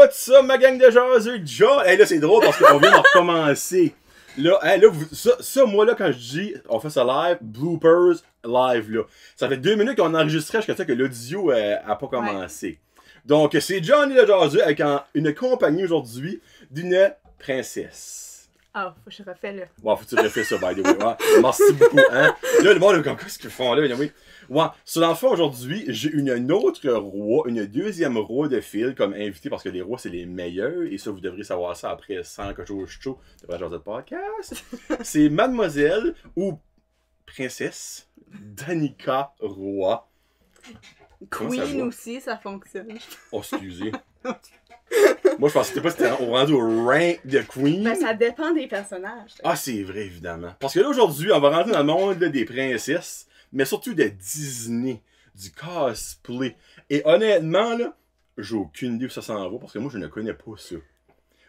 what's up, ma gang de jaseux? John! Hey, là, c'est drôle parce qu'on vient de recommencer. Là, hey, là moi, là, quand je dis on fait ça live, bloopers live, là. Ça fait 2 minutes qu'on enregistrait jusqu'à ça que l'audio a pas commencé. Ouais. Donc, c'est Johnny le jaseux avec une compagnie aujourd'hui d'une princesse. Ah, faut que je refais là. Ouais, faut que tu refais ça, by the way. Ouais. Merci beaucoup, hein. Là, le monde, qu'est-ce qu'ils font là? Oui. Ouais. Sur l'enfant, aujourd'hui, j'ai une autre roi, une deuxième roi de fil comme invité parce que les rois, c'est les meilleurs. Et ça, vous devriez savoir ça après 100 que chose chaud de Jaser podcast. C'est Mademoiselle ou Princesse Danica Roy. Queen aussi, ça fonctionne. Oh, excusez. Moi, je pensais que c'était rendu au rank de Queen. Ben, ça dépend des personnages. Ah, c'est vrai, évidemment. Parce que là, aujourd'hui, on va rentrer dans le monde là, des princesses, mais surtout de Disney, du cosplay. Et honnêtement, là, j'ai aucune idée où ça s'en va, parce que moi, je ne connais pas ça.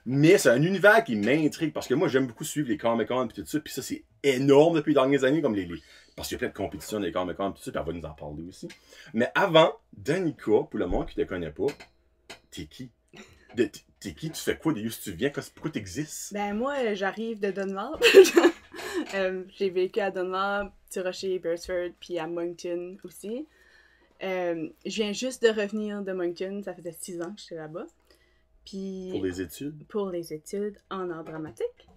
Mais c'est un univers qui m'intrigue, parce que moi, j'aime beaucoup suivre les Comic-Con et tout ça, puis ça, c'est énorme depuis les dernières années, comme parce qu'il y a plein de compétitions dans les Comic-Con et tout ça, puis elle va nous en parler aussi. Mais avant, Danica, pour le monde qui ne te connaît pas, t'es qui? T'es qui? Tu fais quoi? D'où tu viens? Pourquoi t'existes? Ben moi, j'arrive de Dunlop. J'ai vécu à Dunlop, Petit-Rocher, Beresford, puis à Moncton aussi. Je viens juste de revenir de Moncton, ça faisait 6 ans que j'étais là-bas. Puis, pour les études? Pour les études en art dramatique,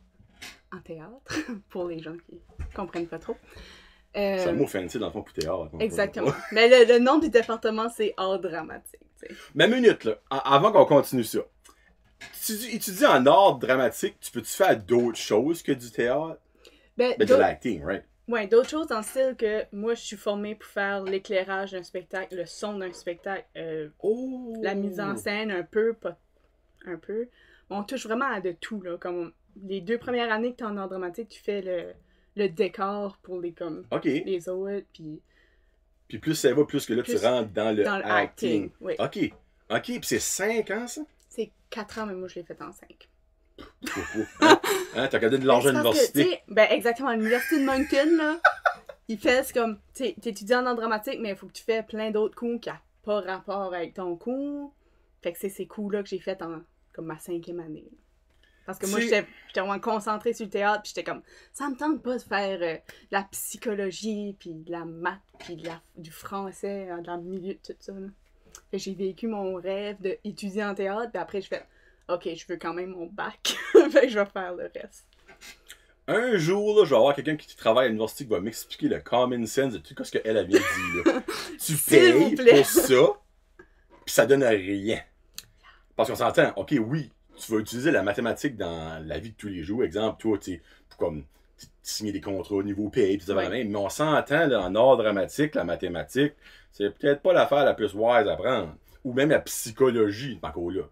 en théâtre, pour les gens qui comprennent pas trop. C'est un mot fancy dans le fond pour théâtre. Exactement. Mais le nom du département, c'est art dramatique. T'sais. Mais minute, là, avant qu'on continue ça. Tu étudies en art dramatique, tu peux-tu faire d'autres choses que du théâtre? Ben, de l'acting, right? Ouais, d'autres choses dans le style que moi, je suis formée pour faire l'éclairage d'un spectacle, le son d'un spectacle, la mise en scène, un peu, pas un peu. On touche vraiment à de tout, là. Comme les 2 premières années que tu es en art dramatique, tu fais le décor pour les autres, puis plus ça va, plus que là, tu rentres dans le acting. Oui. OK, puis c'est 5 ans, ça? C'est 4 ans, mais moi, je l'ai fait en 5. Hein? T'as gardé de l'argent à l'université? Ben, exactement, à l'université de Moncton, là, il fait, c'est comme, t'étudies en art dramatique, mais il faut que tu fais plein d'autres cours qui n'ont pas rapport avec ton cours. Fait que c'est ces cours-là que j'ai fait comme ma 5e année. Là. Parce que moi, j'étais vraiment concentrée sur le théâtre, puis j'étais comme, ça me tente pas de faire de la psychologie, puis de la maths, puis du français, dans le milieu de tout ça. Là. Fait que j'ai vécu mon rêve d'étudier en théâtre, puis après, je fais, OK, je veux quand même mon bac, fait que je vais faire le reste. Un jour, là, je vais avoir quelqu'un qui travaille à l'université qui va m'expliquer le common sense de tout ce qu'elle a bien dit. Là. Tu payes pour ça, puis ça donne rien. Parce qu'on s'entend, OK, oui, tu vas utiliser la mathématique dans la vie de tous les jours. Exemple, toi, tu pour comme signer des contrats au niveau paye, puis ça va même. Mais on s'entend, là, en art dramatique, la mathématique, c'est peut-être pas l'affaire la plus wise à prendre. Ou même la psychologie, encore là.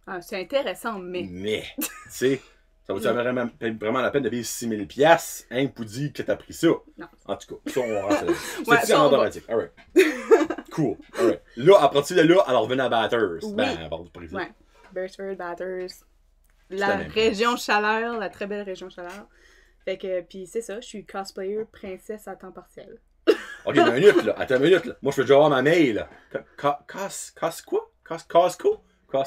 Ah, c'est intéressant, mais... Mais, tu sais, ça vaut vraiment la peine de payer 6 000 $, hein, pour dire que t'as pris ça. Non. En tout cas, ça, on rentre là. C'est en art dramatique. Alright. Cool. Alright. Là, à partir de là, elle revenait à Bathurst. Oui. Ben, pardon, par exemple. Ouais. Beresford, Bathurst. La région Chaleur, la très belle région Chaleur. Fait que, puis c'est ça, je suis cosplayer princesse à temps partiel. OK, une minute, là. Attends une minute, là. Moi, je peux déjà avoir ma mail, là. Costco?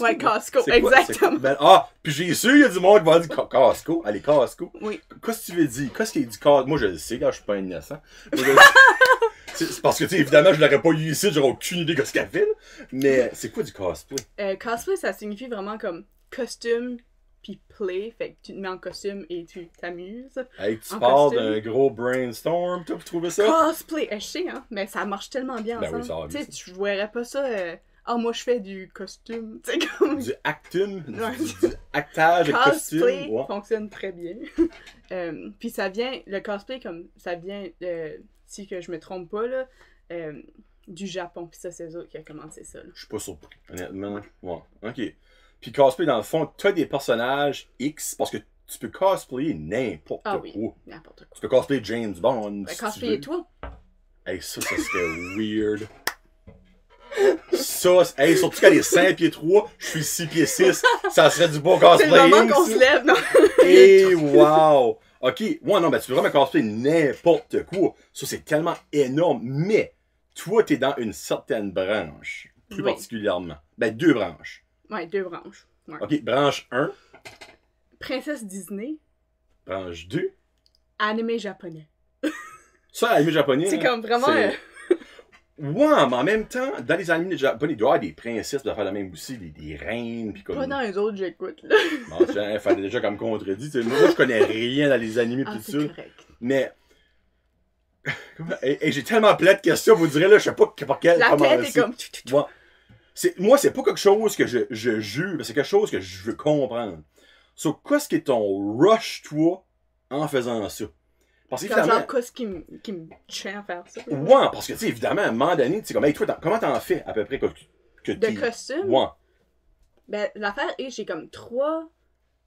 Ouais, Costco, exactement. Ben, puis j'ai su, il y a du monde qui va dire Costco. Allez, Costco. Oui. Qu'est-ce que tu veux dire? Qu'est-ce qu'il dit Costco? Moi, je le sais, quand je suis pas innocent. C'est parce que, tu sais, évidemment, je l'aurais pas eu ici, j'aurais aucune idée de ce qu'elle fait, là. Mais c'est quoi du cosplay? Cosplay, ça signifie vraiment comme costume puis play. Fait que tu te mets en costume et tu t'amuses. Hey, tu parles d'un gros brainstorm, toi, pour trouver ça? Cosplay! Je sais, hein, mais ça marche tellement bien ensemble. Oui, ça va bien. Tu sais, tu verrais pas ça... moi, je fais du costume. Tu sais, comme... Du actum? Du actage avec costume? Cosplay fonctionne très bien. Puis ça vient... Le cosplay, comme ça vient... si que je me trompe pas, là... du Japon. Puis ça, c'est eux qui a commencé ça. Je suis pas surpris, honnêtement. Ouais, OK. Puis cosplay, dans le fond, tu as des personnages X, parce que tu peux cosplayer n'importe quoi. N'importe quoi. Tu peux cosplayer James Bond. Ben, cosplayer toi. Hey, ça serait weird. Ça, hey, surtout qu'elle est 5 pieds 3, je suis 6 pieds 6, ça serait du bon cosplay. C'est le moment qu'on se lève, non? Et wow! OK, ouais, non, ben tu peux vraiment cosplayer n'importe quoi. Ça, c'est tellement énorme. Mais, toi, t'es dans une certaine branche, plus particulièrement. Ben, 2 branches. Ouais, 2 branches. Ouais. Ok, branche 1, Princesse Disney, branche 2. animé japonais. Ça, anime japonais. C'est là, comme vraiment. c'est- Ouais, mais en même temps, dans les animés japonais, il doit y avoir des princesses, de faire la même aussi, des reines, pis comme. Pas dans les autres, j'écoute, là. Bon, il fallait déjà comme contredit. Tu sais, moi, je connais rien dans les animés Ah, pis tout c'est ça. correct. Mais. Et j'ai tellement plein de questions, vous direz, là, je sais pas par quelle La tête est commencer. comme. Moi, c'est pas quelque chose que je jure, mais c'est quelque chose que je veux comprendre. So, qu'est-ce qui est ton rush, toi, en faisant ça? Parce Comme qu'évidemment. genre, qu'est-ce qui me tient à faire ça? Ouais, parce que, tu sais, évidemment, à un moment donné, tu sais, comme, hey, toi, comment t'en fais à peu près que De costume? Ouais. Ben, l'affaire est, j'ai comme 3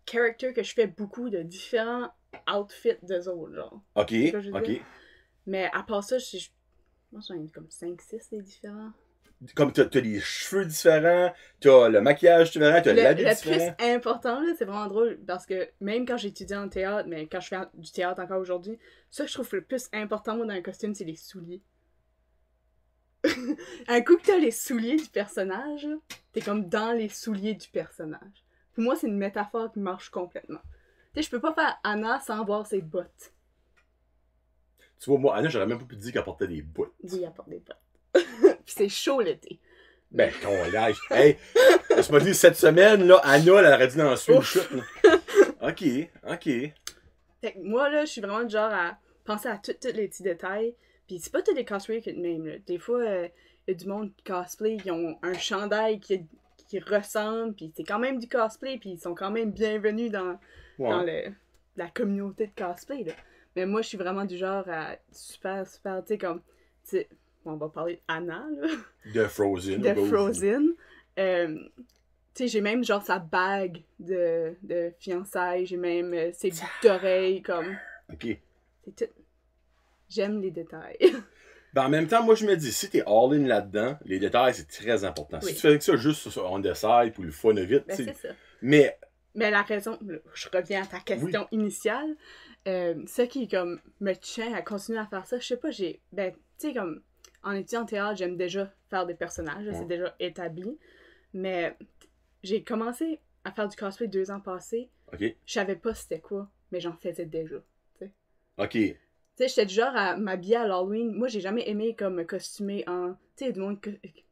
characters que je fais beaucoup de différents outfits d'eux autres, genre. Ok, que je veux ok. dire. Mais à part ça, moi, j'en ai comme 5-6 des différents. Comme t'as des cheveux différents, t'as le maquillage différent, t'as l'habit Le différent. plus important, là, c'est vraiment drôle parce que même quand j'étudiais en théâtre, mais quand je fais du théâtre encore aujourd'hui, ça que je trouve le plus important, moi, dans un costume, c'est les souliers. Un coup que t'as les souliers du personnage, là, t'es comme dans les souliers du personnage. Pour moi, c'est une métaphore qui marche complètement. Tu sais, je peux pas faire Anna sans voir ses bottes. Tu vois, moi, Anna, j'aurais même pas pu te dire qu'elle portait des bottes. Oui, elle porte des bottes. Puis c'est chaud l'été. Ben, ton lâche. Hey, laisse-moi dire, cette semaine, là, Anna, elle aurait dû dans suivre une chute, là. Ok, ok. Fait que moi, là, je suis vraiment du genre à penser à tous les petits détails. Puis c'est pas tous les cosplayers qui sont de même, là. Des fois, il y a du monde qui cosplay, ils ont un chandail qui ressemble, puis c'est quand même du cosplay, puis ils sont quand même bienvenus dans la communauté de cosplay, là. Mais moi, je suis vraiment du genre à super, tu sais, comme... on va parler d'Anna, là. De Frozen. De Frozen. Tu sais, j'ai même genre sa bague de fiançailles, j'ai même ses boucles d'oreilles, comme... Ok. C'est tout. J'aime les détails. Ben, en même temps, moi, je me dis, si t'es all-in là-dedans, les détails, c'est très important. Oui. Si tu fais ça juste on the side, pour le fun vite, Ben, tu sais. c'est ça. Mais, la raison, je reviens à ta question initiale, ce qui comme me tient à continuer à faire ça, je sais pas, tu sais, comme en étudiant en théâtre, j'aime déjà faire des personnages, là, c'est déjà établi, mais j'ai commencé à faire du cosplay 2 ans passés, ok. je savais pas c'était quoi, mais j'en faisais déjà, tu sais. Ok. Tu sais, j'étais du genre à m'habiller à l'Halloween. Moi, j'ai jamais aimé comme me costumer en... Tu sais, du monde,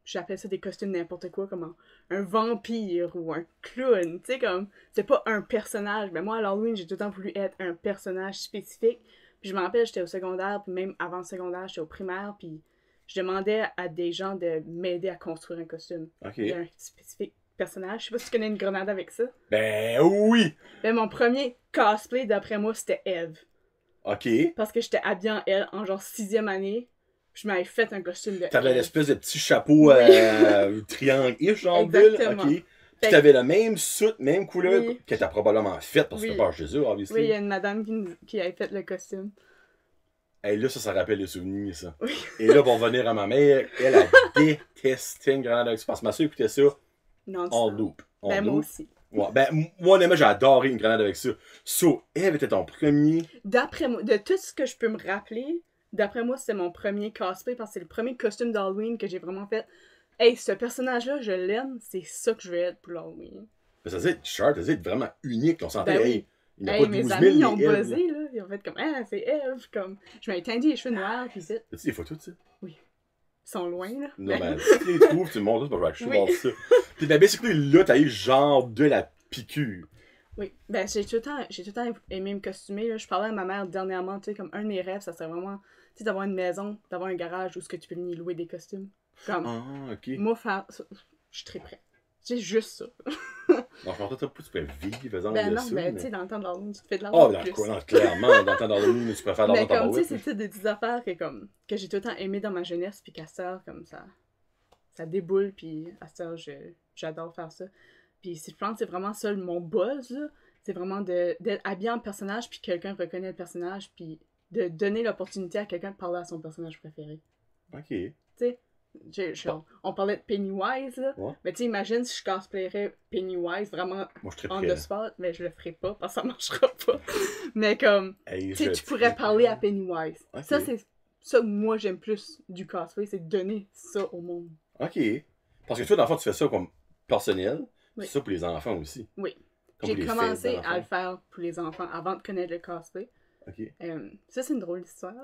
j'appelle ça des costumes n'importe quoi, comme un vampire ou un clown. Tu sais, comme... C'est pas un personnage. Mais moi, à l'Halloween, j'ai tout le temps voulu être un personnage spécifique. Puis je me rappelle, j'étais au secondaire, puis même avant le secondaire, j'étais au primaire, puis je demandais à des gens de m'aider à construire un costume. Ok. Un spécifique personnage. Je sais pas si tu connais une grenade avec ça. Ben oui! Mais mon premier cosplay, d'après moi, c'était Eve. Ok. Parce que j'étais habillée en elle en genre 6e année. Puis je m'avais fait un costume de T'avais elle. l'espèce de petit chapeau triangle-ish, genre Exactement. ok. Puis Fait t'avais le même suit, même couleur Oui. que t'as probablement fait parce que Oui. t'as pas Jésus, obviously. Oui, il y a une madame qui avait fait le costume. Et là, ça rappelle les souvenirs, ça. Oui. Et là, pour revenir à ma mère, elle a détesté une grenade avec ça. Parce que ma soeur écoutait ça Non, en loop. En Ben, moi loop. aussi. Ouais, ben, moi, honnêtement, j'ai adoré une grenade avec ça. So, Eve était ton premier. D'après moi, de tout ce que je peux me rappeler, d'après moi, c'était mon premier cosplay parce que c'est le premier costume d'Halloween que j'ai vraiment fait. Hey, ce personnage-là, je l'aime, c'est ça que je vais être pour l'Halloween. Ça veut dire, T-shirt, ça veut dire vraiment unique. On sentait, Ben oui. hey, il n'y a Hey, pas de mes 12 000 amis, ils ont des Eve, là. buzzé, là. Ils ont fait comme, ah, c'est Eve. Comme, je m'avais teint les cheveux noirs, puis c'est. As-tu des photos de ça? Ils sont loin, là. Non, ben, si tu les trouves, tu me montres ça, parce que je vais acheter voir ça. Puis, ben, basically, là, t'as eu genre de la piqûre. Oui, ben j'ai tout le temps aimé me costumer. Là. Je parlais à ma mère dernièrement, tu sais, comme un de mes rêves, ça serait vraiment, tu sais, d'avoir une maison, d'avoir un garage où ce que tu peux venir louer des costumes. Comme, Ah, ok. moi, faire ça, je suis très prête. C'est juste ça. Non, je pensais pas que tu pourrais vivre faisant Ben de non, ça. ben mais... tu sais, dans le temps de l'Halloween, tu te fais de Ah, l'argent ben, plus. quoi, non, clairement, dans le temps d'Halloween, tu préfères Mais l'argent comme, tu sais, ta c'est toutes des petites affaires que j'ai tout le temps aimé dans ma jeunesse, puis qu'à cette heure, comme ça déboule, puis à cette heure, j'adore faire ça. Puis je pense que c'est vraiment ça mon buzz, là. C'est vraiment d'être habillé en personnage, puis quelqu'un reconnaît le personnage, puis de donner l'opportunité à quelqu'un de parler à son personnage préféré. Ok. Tu sais, on parlait de Pennywise, là. Ouais. Mais tu sais, imagine si je cosplayerais Pennywise vraiment Moi, je suis on très the spot, mais je le ferai pas, parce que ça marchera pas. Mais comme, hey, tu sais, tu pourrais parler à Pennywise. Ok. Ça, c'est ça que moi, j'aime plus du cosplay, c'est de donner ça au monde. Ok. Parce que toi, dans le fond, tu fais ça comme personnel. Oui. C'est ça pour les enfants aussi. Oui. Comme J'ai pour les commencé fêtes d'enfants. à le faire pour les enfants avant de connaître le cosplay. Ok. Ça, c'est une drôle d'histoire.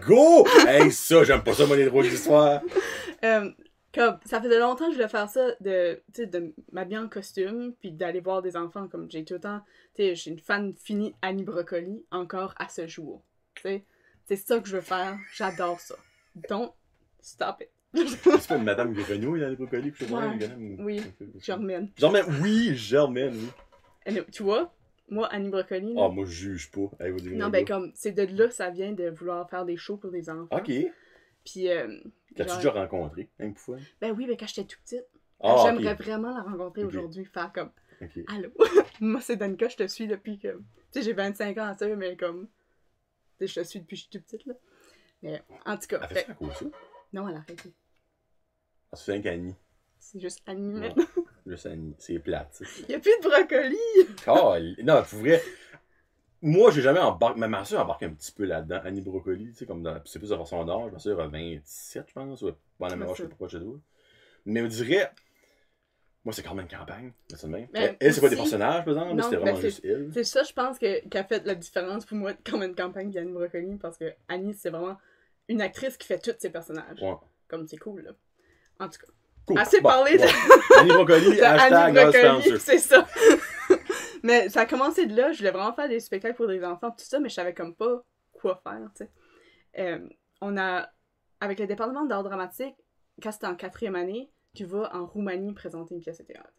Go! Hey, ça, j'aime pas ça, moi, les drôles d'histoire. Comme, ça faisait longtemps que je voulais faire ça, de m'habiller en costume, puis d'aller voir des enfants, comme j'ai tout le temps, j'ai une fan finie Annie Brocoli, encore à ce jour, c'est ça que je veux faire, j'adore ça. Don't stop it. C'est pas Madame Grenouille dans les brocolis, puis je sais pas, Ouais. Madame... Oui, Germaine. Germaine, oui, Germaine, oui. Tu vois, moi, Annie Brocoli, là, Ah, moi, je juge pas. Hey, vous direz non, ben comme, c'est de là, ça vient de vouloir faire des shows pour les enfants. Ok. Puis, L'as-tu genre- déjà rencontré, hein, pour fois? Ben oui, ben quand j'étais tout petite. Ah, J'aimerais ok. vraiment la rencontrer Ok. aujourd'hui, faire comme Ok. allô. Moi, c'est Danica, je te suis depuis que. Tu sais, j'ai 25 ans à ça, mais comme. Tu sais, je te suis depuis que je suis toute petite, là. Mais en tout cas. Elle fait ça à cause de ça? Non, elle a arrêté. Ah, c'est rien qu'Annie. C'est juste Annie Ouais. maintenant. Juste Annie. C'est plate, tu sais. Il n'y a plus de brocoli. Non, pour vrai. Moi, j'ai jamais embarqué. Ma soeur a embarqué un petit peu là-dedans. Annie Brocoli, tu sais, comme dans. C'est plus de son âge. Ma soeur a 27, je pense. Ouais. Bon, la même âge, je sais pas quoi chez toi. Mais on dirait. Moi, c'est quand même une campagne. C'est ça de même. Mais Elle, c'est pas des aussi- personnages, par exemple. Non, C'était ben, vraiment juste elle. C'est ça, je pense, qui a fait la différence pour moi comme une campagne d'Annie Brocoli, parce que Annie, c'est vraiment une actrice qui fait tous ses personnages. Ouais. Comme c'est cool, là. En tout cas. Cool. Assez parlé de. Annie Brocoli, de hashtag Annie God Brocoli, sponsor. c'est ça. Mais ça a commencé de là, je voulais vraiment faire des spectacles pour des enfants, tout ça, mais je savais comme pas quoi faire, tu sais. On a, avec le département d'art dramatique, quand c'était en 4e année, tu vas en Roumanie présenter une pièce de théâtre.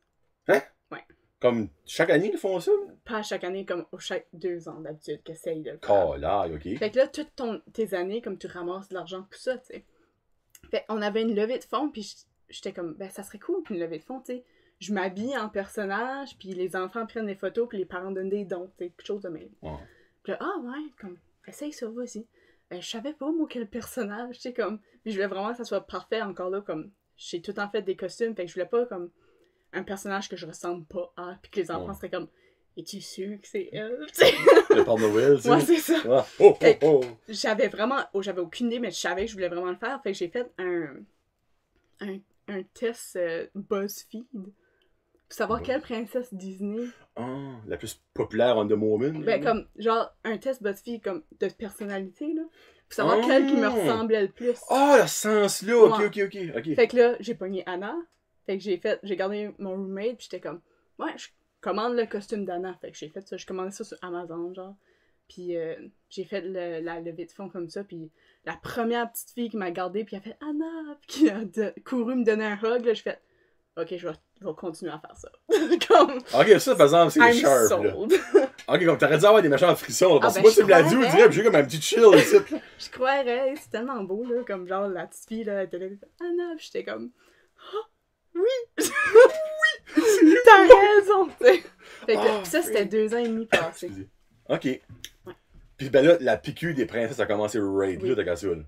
Comme chaque année, ils font ça? Pas à chaque année, comme chaque 2 ans d'habitude, qu'essaye de le faire. Calaille, ok. Fait que là, toutes tes années, comme tu ramasses de l'argent pour ça, tu sais. Fait qu'on avait une levée de fonds, puis j'étais comme, ben ça serait cool, une levée de fonds, tu sais. Je m'habille en personnage, puis les enfants prennent des photos, puis les parents donnent des dons, tu sais, quelque chose de même. Ouais. Puis là, ah ouais, comme, essaye ça, vas-y. Ben, je savais pas, moi, quel personnage, tu sais, comme. Puis je voulais vraiment que ça soit parfait, encore là, comme, j'ai tout en fait des costumes, fait que je voulais pas, comme, un personnage que je ressemble pas à, puis que les enfants Ouais. seraient comme, es-tu sûr que c'est elle? Tu sais. Le Père Noël, tu sais. Ouais, c'est ça. Ouais. Oh, oh, oh. J'avais vraiment, j'avais aucune idée, mais je savais que je voulais vraiment le faire, fait que j'ai fait un test BuzzFeed pour savoir quelle princesse Disney. Ah, la plus populaire on the moment. Ben, comme, genre, un test BuzzFeed comme de personnalité, là. Pour savoir Ah! quelle qui me ressemblait le plus. Ah, le sens-là. Ok, Ouais. ok. Fait que là, j'ai pogné Anna. Fait que j'ai gardé mon roommate, puis j'étais comme, ouais, je commande le costume d'Anna. Fait que j'ai fait ça, je commandais ça sur Amazon, genre. Puis j'ai fait la levée de fonds comme ça, puis la première petite fille qui m'a gardé, puis elle a fait Anna, puis qui a couru me donner un hug, là, j'ai fait, ok, je vais continuer à faire ça. Comme, Ok, ça, par exemple, c'est I'm sharp, là. sold. Ok, comme t'aurais dû avoir des méchants frissons, là. Parce que Ah, moi, ben, tu me l'as je dit, on croirais. dirait, puis j'ai comme un petit chill ici. Je croirais, c'est tellement beau, là, comme genre la petite fille, là, elle était là, elle fait, Anna, puis j'étais comme, ah, oui, oui, t'as raison, tu sais. Fait que Ah, ça, c'était 2 ans et demi passés. Excusez. Ok. Puis ben là, la piqûre des princesses a commencé right Oui. là, t'as cassé là.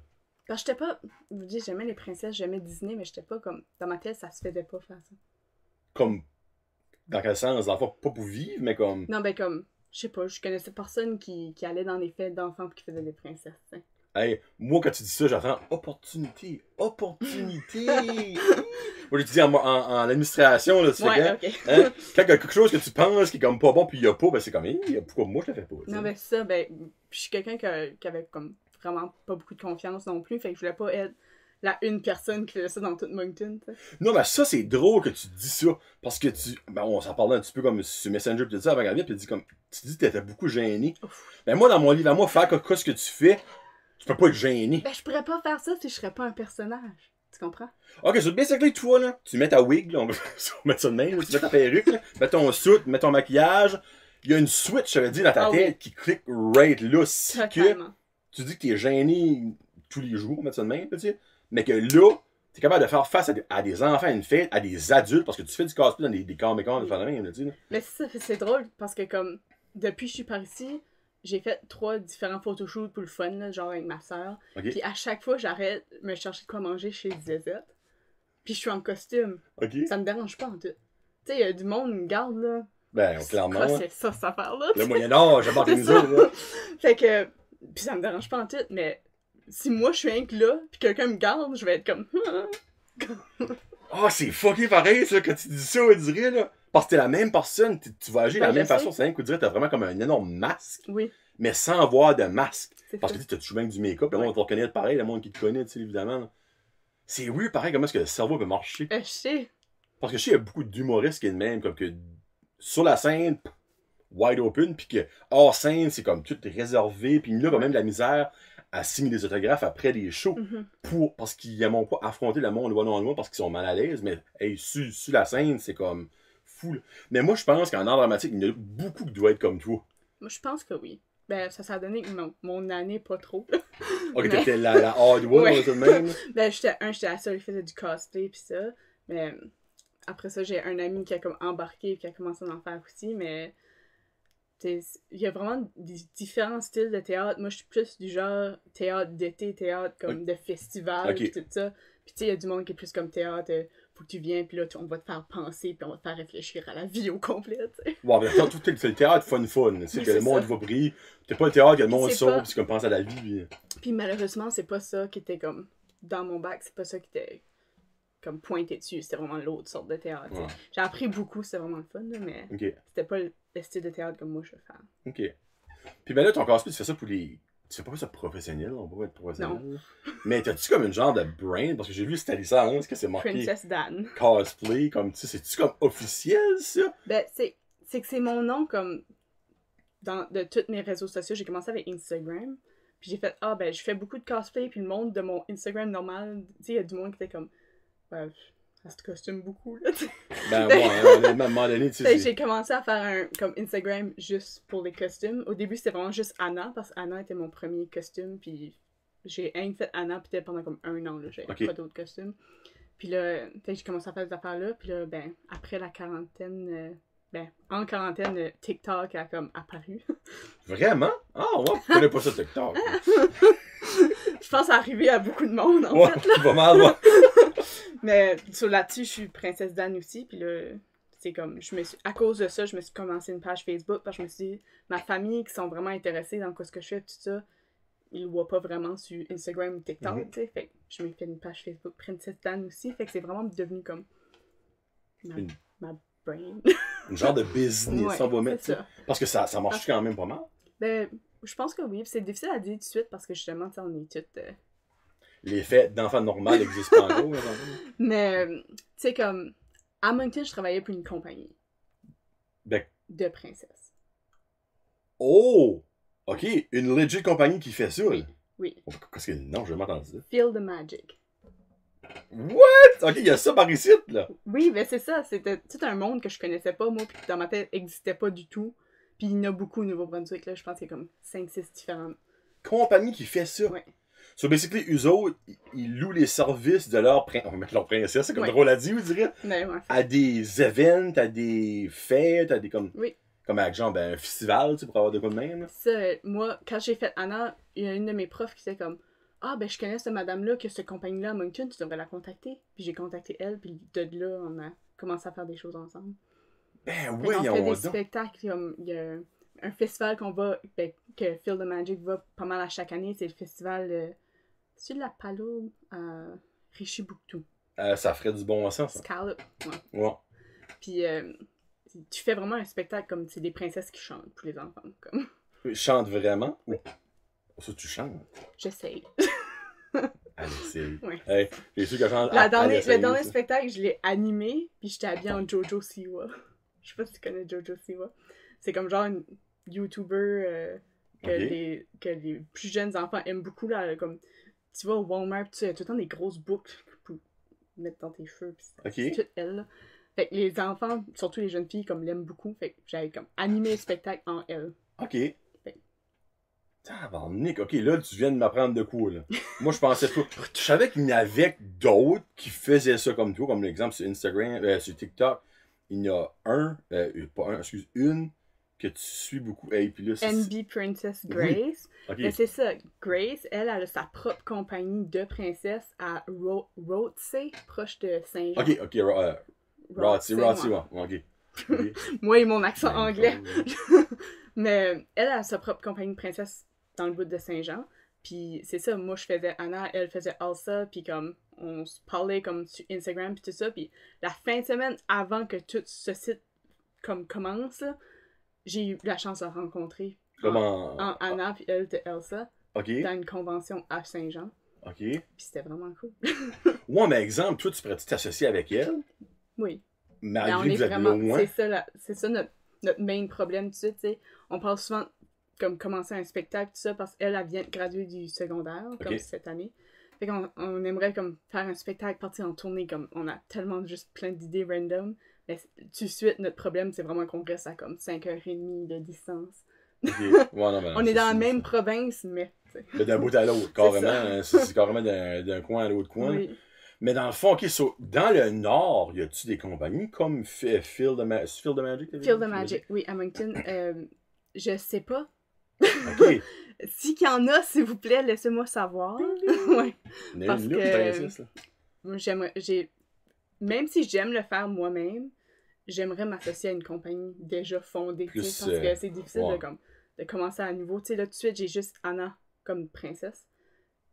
Parce que j'étais pas, je vous dis, j'aimais les princesses, j'aimais Disney, mais j'étais pas comme, dans ma tête, ça se faisait pas faire ça. Comme, dans quel sens? Dans le fond, pas pour vivre, mais comme... Non, ben comme, je sais pas, je connaissais personne qui allait dans les fêtes d'enfants et qui faisait des princesses, tu sais. Hey, moi, quand tu dis ça, j'entends opportunité. Opportunité. Moi, j'étudie en administration, là, tu fais Ouais, quand? ok. Hein? Quand il y a quelque chose que tu penses qui est comme pas bon, puis il y a pas, ben c'est comme, hey, pourquoi moi je le fais pas? tu sais? Non, ben ça, ben, puis je suis quelqu'un qui avait comme vraiment pas beaucoup de confiance non plus, fait que je voulais pas être la une personne qui faisait ça dans toute Moncton, tu sais. Non, mais ça, c'est drôle que tu dis ça. Parce que tu. Ben, on s'en parlait un petit peu comme sur Messenger, puis tu dis ça avant Gabriel, puis tu dis comme. Tu dis que t'étais beaucoup gêné. Ouf. Ben, moi, dans mon livre à moi, faire quoi ce que tu fais, tu peux pas être gêné. Ben, je pourrais pas faire ça si je serais pas un personnage. Tu comprends? Ok, c'est basically toi, là. Tu mets ta wig, là. On va mettre ça de même, là. Tu mets ta perruque, là. Mets ton suit, mets ton maquillage. Il y a une switch, je veux dire, dans ta Ah tête oui. qui clique right là. Si que Totalement. tu dis que t'es gêné tous les jours, on va mettre ça de même, tu sais. Mais que là, t'es capable de faire face à des enfants à une fête, à des adultes, parce que tu fais du cosplay dans des comic-con, des faire de même, là, tu sais. Là. Mais c'est drôle parce que comme depuis que je suis par ici, j'ai fait 3 différents photoshoots pour le fun, là, genre avec ma soeur. Ok. Puis à chaque fois, j'arrête me chercher de quoi manger chez Zezette. Puis je suis en costume. Ok. Ça me dérange pas en tout. Tu sais, il y a du monde qui me garde là. Ben, clairement. Quoi, c'est ça, cette affaire-là? Le Moyen-Âge, j'ai pas C'est organisé, ça. là. Fait que. Puis ça me dérange pas en tout, mais si moi je suis rien que là, puis quelqu'un me garde, je vais être comme. Ah, c'est fucké pareil, ça, quand tu dis ça, on dirait, là. Parce que t'es la même personne, tu vas agir de la Ben, même je sais. façon. C'est rien qu'on dirait que t'as vraiment comme un énorme masque, Oui, mais sans avoir de masque. c'est Parce ça. que tu as toujours même du make-up, le Ouais. monde va te reconnaître pareil, le monde qui te connaît, tu sais, évidemment. Là. C'est weird, pareil, comment est-ce que le cerveau peut marcher. Je sais. Parce que je sais, il y a beaucoup d'humoristes qui est de même, comme que sur la scène, wide open, puis que hors scène, c'est comme tout réservé, puis il a quand même de la misère à signer des autographes après les shows, parce qu'ils n'aiment pas affronter le monde one-on-one parce qu'ils sont mal à l'aise, mais hey, sur la scène, c'est comme fou. Là. Mais moi, je pense qu'en art dramatique, il y en a beaucoup qui doivent être comme toi. Moi, je pense que oui. Ben, ça a donné que mon année, pas trop. Ok, Mais- t'étais la hard one, Ouais. tout de même. Ben, j'étais la seule qui faisait du cosplay pis ça. Mais après ça, j'ai un ami qui a comme embarqué et qui a commencé à en faire aussi. Mais il y a vraiment des différents styles de théâtre. Moi, je suis plus du genre théâtre d'été, théâtre comme de festival Ok. pis tout ça. Puis tu sais, il y a du monde qui est plus comme théâtre, faut que tu viennes, puis là, on va te faire penser, puis on va te faire réfléchir à la vie au complet, tu sais. Bon, mais attends, tout c'est le théâtre fun. Tu sais, Oui, que le c'est monde ça. va briller. T'es pas le théâtre que le monde C'est sort, pas- puis c'est comme pense à la vie. Puis... Puis malheureusement, c'est pas ça qui était comme dans mon bac, c'est pas ça qui était comme pointé dessus, c'était vraiment l'autre sorte de théâtre. tu sais. Ouais. J'ai appris beaucoup, c'était vraiment le fun, là, mais Ok, c'était pas le style de théâtre comme moi je veux faire. ok. Puis ben là, ton cosplay, tu fais ça pour les. Tu fais pas ça professionnel, on va pas être professionnel. Non. Mais t'as-tu comme une genre de brand? Parce que j'ai vu cette licence que c'est marqué Princess Dan. cosplay, comme tu sais, c'est-tu comme officiel ça? Ben, c'est que c'est mon nom comme de tous mes réseaux sociaux. J'ai commencé avec Instagram. Puis j'ai fait, ah ben, je fais beaucoup de cosplay. Puis le monde de mon Instagram normal, tu sais, il y a du monde qui était comme, ouais, ça se costume beaucoup, là, tu sais. Ben moi, honnêtement, à un moment donné, tu Fait que sais. j'ai commencé à faire un comme Instagram juste pour les costumes. Au début, c'était vraiment juste Anna, parce qu'Anna était mon premier costume. Puis j'ai rien fait Anna, peut-être pendant comme 1 an, là, j'avais Ok. pas d'autres costumes. Puis là, j'ai commencé à faire des affaires-là. Puis là, ben, après la quarantaine, en quarantaine, TikTok a comme apparu. Vraiment? Ah, ouais, je connais pas ça TikTok. Je pense arriver à beaucoup de monde, en Ouais, fait. pas mal, ouais. Mais là-dessus, je suis Princesse Dan aussi. Puis là, c'est comme, à cause de ça, je me suis commencé une page Facebook. Parce que je me suis dit, ma famille qui sont vraiment intéressés dans ce que je fais, tout ça, ils le voient pas vraiment sur Instagram ou TikTok, Mhm. tu sais. Fait que je m'ai fait une page Facebook Princesse Dan aussi. Fait que c'est vraiment devenu comme Une- ma brain. Une genre de business, Ouais, on va mettre. c'est tu sais. ça. Parce que ça marche quand même pas mal. Ben, je pense que oui. C'est difficile à dire tout de suite parce que justement, tu sais, on est toutes. Les fêtes d'enfants normal n'existent pas encore. Mais, tu sais, comme, à Moncton, je travaillais pour une compagnie Ben, de princesses. oh! Ok, une legit compagnie qui fait ça. Oui. Oui. Qu'est-ce que. Non, je m'entends ça. Feel the Magic. What? Ok, il y a ça par ici, là. Oui, ben c'est ça. C'était tout un monde que je connaissais pas, moi, puis qui dans ma tête n'existait pas du tout. Puis il y en a beaucoup au Nouveau-Brunswick, là. Je pense qu'il y a comme 5-6 différentes. Compagnie qui fait ça. Ouais. So, basically, eux autres, ils louent les services de leur on va mettre leur princesse, c'est comme Ouais. drôle à dire, vous dirais, Mais ouais. à des events, à des fêtes, à des comme. Oui. Comme avec genre ben, un festival, tu sais, pour avoir de quoi de même. là. Ça, moi, quand j'ai fait Anna, il y a une de mes profs qui était comme, ah, ben je connais cette madame-là, qui a cette compagnie-là à Moncton, tu devrais la contacter. Puis j'ai contacté elle, puis de là, on a commencé à faire des choses ensemble. Ben Fait oui, qu'on on fait des donc. spectacles, comme il y a un festival qu'on va, que Feel the Magic va pas mal à chaque année, c'est le festival, c'est de la Palourde à Richibouctou. Ça ferait du bon sens, ça. Scallop, ouais. Ouais. Puis tu fais vraiment un spectacle comme c'est des princesses qui chantent pour les enfants, comme. Chante vraiment? Ou ça, tu chantes? J'essaye. Allez, c'est. Ouais. Hey, j'ai su que chante. Le dernier spectacle, je l'ai animé, puis j'étais habillée en Jojo Siwa. Je sais pas si tu connais Jojo Siwa. C'est comme genre une YouTuber Ok. que les plus jeunes enfants aiment beaucoup, là, comme tu vas au Walmart, tu as tout le temps des grosses boucles pour mettre dans tes cheveux, puis c'est tout elle, là. Fait que les enfants, surtout les jeunes filles, comme l'aiment beaucoup, fait que j'avais comme animé le spectacle en elle. Ok. Tabarnak, ok, là, tu viens de m'apprendre de quoi, là. Moi, je pensais pas. Je savais qu'il y en avait d'autres qui faisaient ça comme toi, comme l'exemple sur Instagram, sur TikTok. Il y en a une que tu suis beaucoup. Hey, puis là, c'est. NB Princess Grace. Ok. Mais c'est ça, Grace, elle a sa propre compagnie de princesses à Rothsay, proche de Saint-Jean. Ok, Rotsy, ouais. ouais. Ok. Ok. Moi et mon accent Ben, anglais. Mais elle a sa propre compagnie de princesse dans le bout de Saint-Jean. Puis c'est ça, moi je faisais Anna, elle faisait Elsa, puis comme on se parlait comme sur Instagram puis tout ça. Puis la fin de semaine avant que tout ce site comme commence, là, j'ai eu la chance de rencontrer Anna puis elle était Elsa dans une convention à Saint-Jean. OK. Puis c'était vraiment cool. Ouais, mais exemple, toi, tu pourrais-tu t'associer avec elle? Oui. Malgré que vous êtes loin. C'est ça notre main problème tout de suite, tu sais. On parle souvent comme commencer un spectacle, tout ça, parce qu'elle vient de graduer du secondaire, comme cette année. Fait qu'on aimerait comme faire un spectacle, partir en tournée, comme on a tellement juste plein d'idées random. Mais tout de suite, notre problème, c'est vraiment qu'on reste à comme 5h30 de distance. Okay. Ouais, non, on est dans la même province, mais... Mais d'un bout à l'autre, carrément. C'est carrément d'un coin à l'autre coin. Oui. Mais dans le fond, OK, dans le Nord, y a-tu des compagnies comme Field of Magic? Field of Magic, oui, à Moncton. Je sais pas. OK. S'il y en a, s'il vous plaît, laissez-moi savoir. Ouais. Parce que même si j'aime le faire moi-même, j'aimerais m'associer à une compagnie déjà fondée. Parce que c'est difficile de commencer à nouveau. Tu sais, là, tout de suite, j'ai juste Anna comme princesse.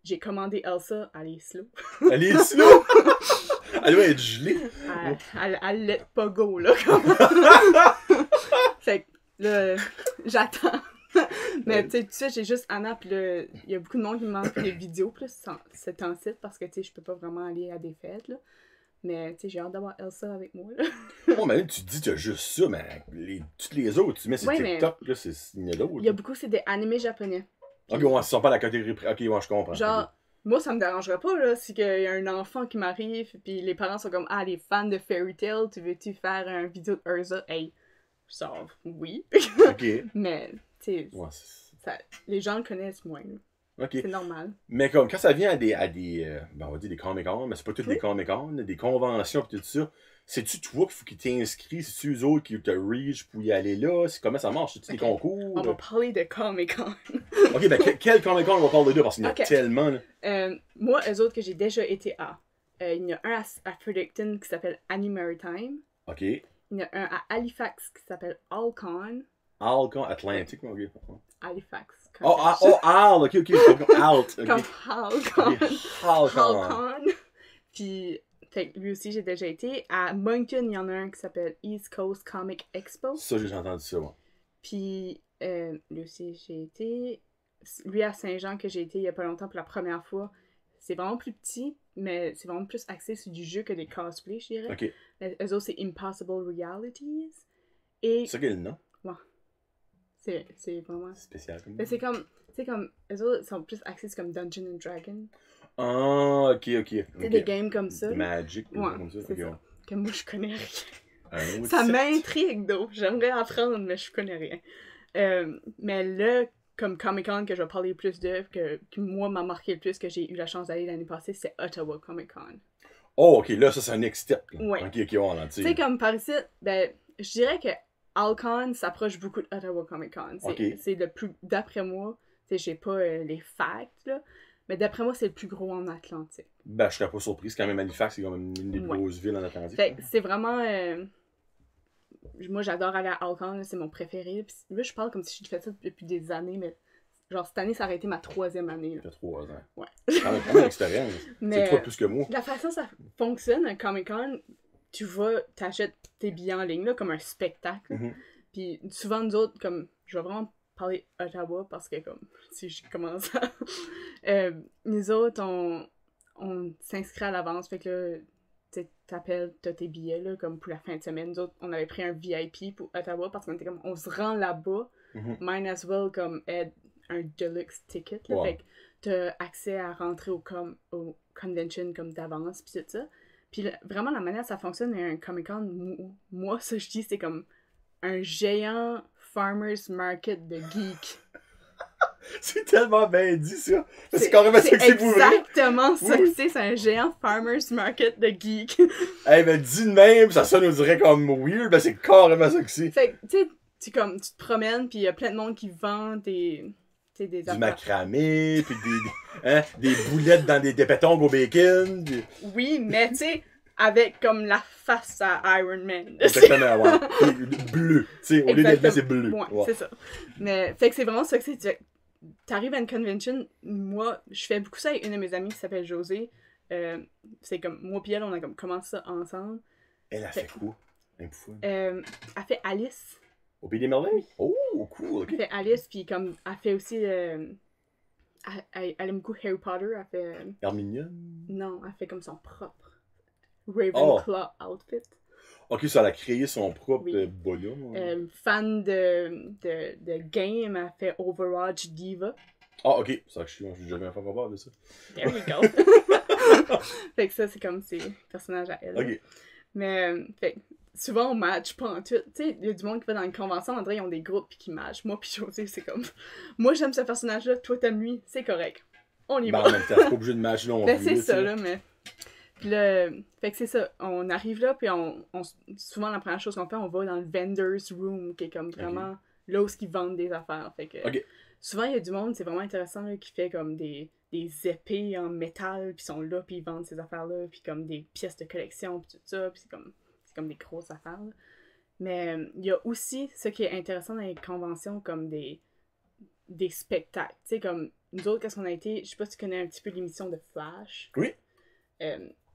J'ai commandé Elsa, elle est slow. Elle est slow? Elle doit être gelée. Elle let pas go, là. Fait que là, j'attends. Mais tu sais, tout de suite, j'ai juste Anna, puis là, il y a beaucoup de monde qui me demande des vidéos plus ce temps-ci, parce que tu sais, je peux pas vraiment aller à des fêtes, là. Mais tu sais, j'ai hâte d'avoir Elsa avec moi, là. Bon, mais là, tu te dis, tu as juste ça, mais toutes les autres, tu mets sur TikTok, là, il y en a d'autres. Il y a beaucoup, c'est des animés japonais. Ok, ouais, ce sont pas la catégorie. Ok, ouais, je comprends. Genre, moi, ça me dérangerait pas, là, si il y a un enfant qui m'arrive, puis les parents sont comme, les fans de Fairy Tail, tu veux-tu faire un vidéo de Ursa? Hey, je sors, oui. Ok. Mais, tu sais, les gens le connaissent moins. Okay. C'est normal. Mais comme quand ça vient à des on va dire des Comic-Con, mais c'est pas toutes les Comic-Con, des conventions pis tout ça, c'est-tu toi qu'il faut qu'ils t'inscrivent, c'est-tu eux autres qui te reach pour y aller là, comment ça marche, c'est-tu des concours? On va parler de Comic-Con. Ok, ben quel Comic-Con on va parler de là, parce qu'il y en a tellement là. Moi, eux autres que j'ai déjà été à, il y en a un à Fredericton qui s'appelle Annie Maritime. Ok. Il y en a un à Halifax qui s'appelle Alcon. Alcon, Atlantic, mon gars. Halifax. Al, ok, Alt. Comme Halcon. Halcon. Puis, lui aussi, j'ai déjà été. À Moncton, il y en a un qui s'appelle East Coast Comic Expo. Ça, j'ai entendu ça, moi. Puis, lui aussi, j'ai été. Lui, à Saint-Jean, que j'ai été il y a pas longtemps pour la première fois. C'est vraiment plus petit, mais c'est vraiment plus axé sur du jeu que des cosplays, je dirais. Ok. Eux autres, c'est Impossible Realities. Et... C'est quel nom? Ouais. C'est vraiment... Spécial comme mais c'est comme... Tu sais, comme... Eux autres sont plus axés comme Dungeons and Dragons. Ah, ok. C'est des games comme ça. Magic, ouais, comme ça. C'est ça. Que moi, je connais rien. Ça m'intrigue, donc. J'aimerais apprendre, mais je connais rien. Mais là, comme Comic-Con que je vais parler plus de, qui moi m'a marqué le plus, que j'ai eu la chance d'aller l'année passée, c'est Ottawa Comic-Con. Oh, ok, là, ça c'est un next step. Ouais. Ok, voilà. Tu sais, comme par ici, ben, je dirais que Alcon s'approche beaucoup de Ottawa Comic-Con. C'est le plus, d'après moi, tu sais, j'ai pas les facts, là, mais d'après moi, c'est le plus gros en Atlantique. Ben, je serais pas surpris, c'est quand même Halifax, c'est quand même une des plus grosses villes en Atlantique. Fait c'est vraiment... moi, j'adore aller à Alcon, c'est mon préféré. Puis là, je parle comme si j'ai fait ça depuis des années, mais genre, cette année, ça aurait été ma 3e année. Ça fait 3 ans. Ouais. C'est quand même une expérience. C'est 3 plus que moi. La façon ça fonctionne, un Comic-Con, tu vas, t'achètes tes billets en ligne, là, comme un spectacle. Puis souvent, nous autres, comme, je vais vraiment parler Ottawa parce que, comme, si je commence à... nous autres, on s'inscrit à l'avance, fait que là, t'appelles, t'as tes billets, là, comme pour la fin de semaine. Nous autres, on avait pris un VIP pour Ottawa parce qu'on était comme, on se rend là-bas, might as well, comme, add un deluxe ticket, là, fait que t'as accès à rentrer au convention, comme, d'avance, pis tout ça. Puis vraiment, la manière que ça fonctionne, un Comic-Con, moi, ça, je dis, c'est comme un géant farmer's market de geek. C'est tellement bien dit, ça. C'est carrément ça que c'est pour vrai. Exactement ça que c'est un géant farmer's market de geek. Ben, dis de même, ça nous dirait comme weird, ben c'est carrément ça que c'est. Fait que, tu sais, tu te promènes, puis il y a plein de monde qui vend des du macramé, puis des boulettes dans des pétons au bacon. Puis... Oui, mais tu sais, avec comme la face à Iron Man. Exactement, ouais. Bleu. Tu sais, au lieu d'être blanc, c'est bleu. Ouais, c'est ça. Mais, fait que c'est vraiment ça que c'est. T'arrives à une convention, moi, je fais beaucoup ça avec une de mes amies qui s'appelle Josée. C'est comme, moi pis elle, on a comme commencé ça ensemble. Elle a fait quoi? Elle fait Alice. Au Pays des Merveilles? Oh, cool, ok. Elle fait Alice, puis comme, elle fait aussi... elle aime beaucoup Harry Potter, elle fait... Hermione? Non, elle fait comme son propre Ravenclaw outfit. Ok, ça, elle a créé son propre Oui. bonhomme. Fan de game, elle fait Overwatch Diva. Ah, ok. C'est ça que je suis jamais fait capable de ça. There you go. Fait que ça, c'est comme ses personnages à elle. Ok. Mais, fait que souvent, on match pas en tout. Tu sais, il y a du monde qui va dans une convention, on dirait qu'ils ont des groupes pis qui matchent. Moi pis José, c'est comme... Moi, j'aime ce personnage-là, toi, t'aimes lui, c'est correct. On y Ben, va. en même temps, c'est pas obligé de match non Ben, plus, c'est là, ça, tu sais. là, mais... Pis là, fait que c'est ça, on arrive là, puis souvent, la première chose qu'on fait, on va dans le vendor's room, qui est comme vraiment là où ils vendent des affaires. Fait que souvent, il y a du monde, c'est vraiment intéressant, là, qui fait comme des épées en métal, puis sont là, puis ils vendent ces affaires-là, puis comme des pièces de collection, puis tout ça, puis c'est comme des grosses affaires, là. Mais il y a aussi ce qui est intéressant dans les conventions, comme des spectacles. Tu sais, comme nous autres, qu'est-ce qu'on a été, je sais pas si tu connais un petit peu l'émission de Flash. Oui.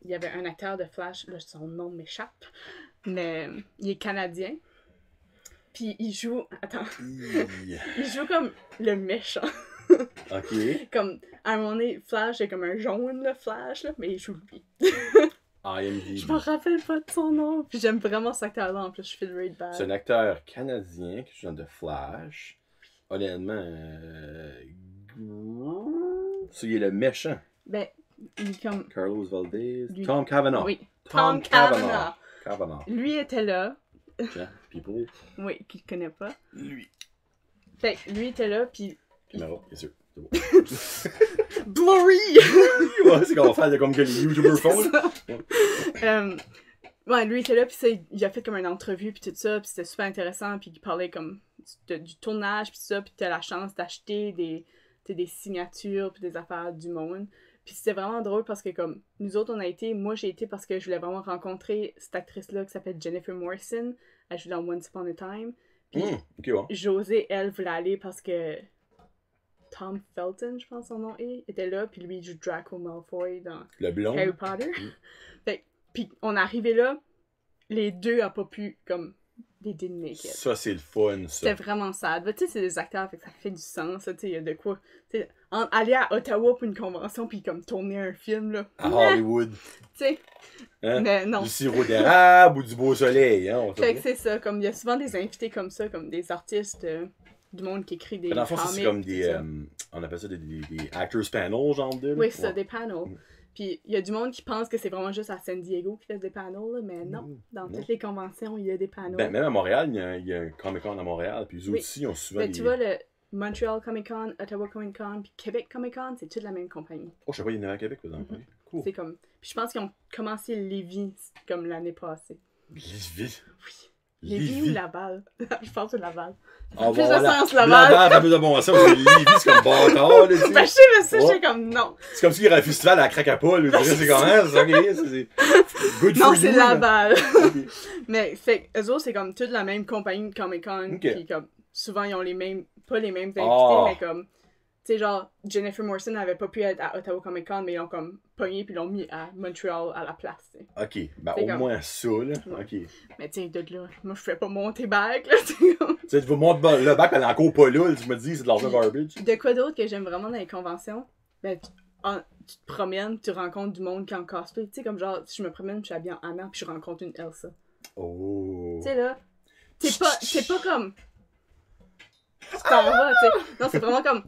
Il y avait un acteur de Flash, là son nom m'échappe, mais il est canadien. Puis il joue... Attends. Il joue comme le méchant. Ok. Comme, à un moment donné, Flash est comme un jaune, là, Flash, là, mais il joue lui. IMDb. Je me rappelle pas de son nom. Puis j'aime vraiment cet acteur-là, en plus, je feel really bad. C'est un acteur canadien qui joue dans The Flash. Honnêtement, il est le méchant. Ben, il est comme... Carlos Valdez. Lui. Tom Cavanaugh. Oui, Tom Cavanaugh. Cavanaugh. Lui était là. Tiens, people. Oui, qu'il connaît pas. Lui. Fait que lui était là, puis... Caméra, bien sûr. C'est bon. Blurry! Ouais, c'est qu'on va faire comme que les YouTubers font. Là. Ouais, lui était là, puis ça, il a fait comme une entrevue, puis tout ça, puis c'était super intéressant, puis il parlait comme du tournage, puis tout ça, puis t'as la chance d'acheter des signatures, puis des affaires du monde. Puis c'était vraiment drôle parce que comme nous autres, moi j'ai été parce que je voulais vraiment rencontrer cette actrice-là qui s'appelle Jennifer Morrison, elle joue dans Once Upon a Time. Puis Ok, bon. José, elle, voulait aller parce que Tom Felton, je pense son nom était là, puis lui il joue Draco Malfoy dans Le blond. Harry Potter. Fait, puis on est arrivé là, les deux a pas pu, comme, they didn't make it. Ça, c'est le fun, ça. C'était vraiment sad. Tu sais, c'est des acteurs, fait que ça fait du sens, tu sais, il y a de quoi. Tu sais, aller à Ottawa pour une convention, puis comme tourner un film, là. À Hollywood. Tu sais, Hein? mais non. Du sirop d'érable ou du beau soleil, hein? Fait que c'est ça, comme, il y a souvent des invités comme ça, comme des artistes, du monde qui écrit des dans le fond, ça, c'est comme comics, des... tout ça. on appelle ça des actors panels, genre de... Oui, c'est ça, des panels. Puis il y a du monde qui pense que c'est vraiment juste à San Diego qui fait des panels, là, mais non. Dans toutes les conventions, il y a des panels. Ben, même à Montréal, il y a un Comic-Con à Montréal, puis eux aussi, ils ont souvent Ben, tu vois, le Montreal Comic-Con, Ottawa Comic-Con, puis Québec Comic-Con, c'est toute la même compagnie. Oh, je sais pas, il y en a à Québec, par exemple. Oui. Cool. C'est comme... Puis je pense qu'ils ont commencé Lévis, comme l'année passée. Lévis. Oui. Lévis ou Laval? Je pense que c'est Laval. Ça Ah, fait plus bon, de sens, Laval, Laval. ça fait plus de bon sens, parce que Lévis, c'est comme bâtard, là, tu sais. Ben, je sais, mais ça, j'étais comme non. C'est comme s'il y avait un festival à la Cracapole, là, c'est comment, c'est ça, c'est good Non, for c'est you, là. Laval. Ok. Mais, fait eux autres, c'est comme toute la même compagnie de Comic-Con. Ok. Puis comme, souvent, ils ont les mêmes, pas les mêmes invités, Ah. mais comme, tu sais, genre, Jennifer Morrison n'avait pas pu être à Ottawa Comic-Con, mais ils l'ont comme pogné puis l'ont mis à Montreal à la place, tu sais. Ok, ben C'est au comme- moins ça, là. Ouais. Ok. Mais tu sais, de là, moi, je fais pas monter back, là, tu sais, comme. Tu sais, tu vas monter le bac, elle est encore pas là, tu me dis, c'est de l'argent garbage. De quoi d'autre que j'aime vraiment dans les conventions? Ben, tu te promènes, tu rencontres du monde qui est en cosplay. Tu sais, comme genre, si je me promène, je suis habillée en Anna, puis je rencontre une Elsa. Oh. Tu sais, là, t'es pas comme... Tu t'en vas, tu sais. Non, c'est vraiment comme...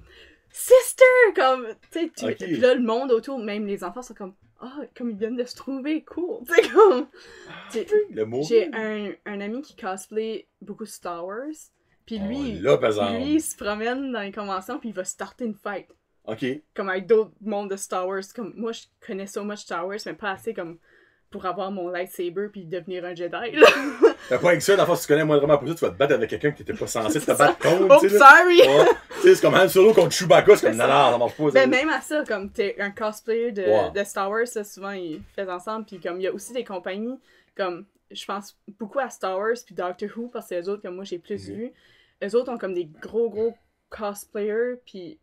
Sister! Comme, tu sais, Ok. puis là, le monde autour, même les enfants sont comme... Ah, comme ils viennent de se trouver, cool. Tu sais, comme... tu sais, Le mot. j'ai un ami qui cosplay beaucoup Star Wars. Puis lui, là, par exemple. lui, il se promène dans les conventions, puis il va starter une fight. Ok. Comme avec d'autres mondes de Star Wars. Comme moi, je connais so much Star Wars, mais pas assez comme pour avoir mon lightsaber puis devenir un Jedi. Là. Ben, pas avec ça, dans le fond, si tu connais moindrement pour ça, tu vas te battre avec quelqu'un que t'étais pas censé te C'est battre ça. contre. Oh, tu sais, là. sorry! Ouais. Tu sais, c'est comme Han Solo contre Chewbacca, c'est comme non, non, ça marche pas. Ben, même à ça, comme t'es un cosplayer Ouais. de Star Wars, là, souvent ils font ensemble. Puis comme il y a aussi des compagnies, comme je pense beaucoup à Star Wars puis Doctor Who, parce que c'est eux autres que moi j'ai plus vu. Eux autres ont comme des gros cosplayers, puis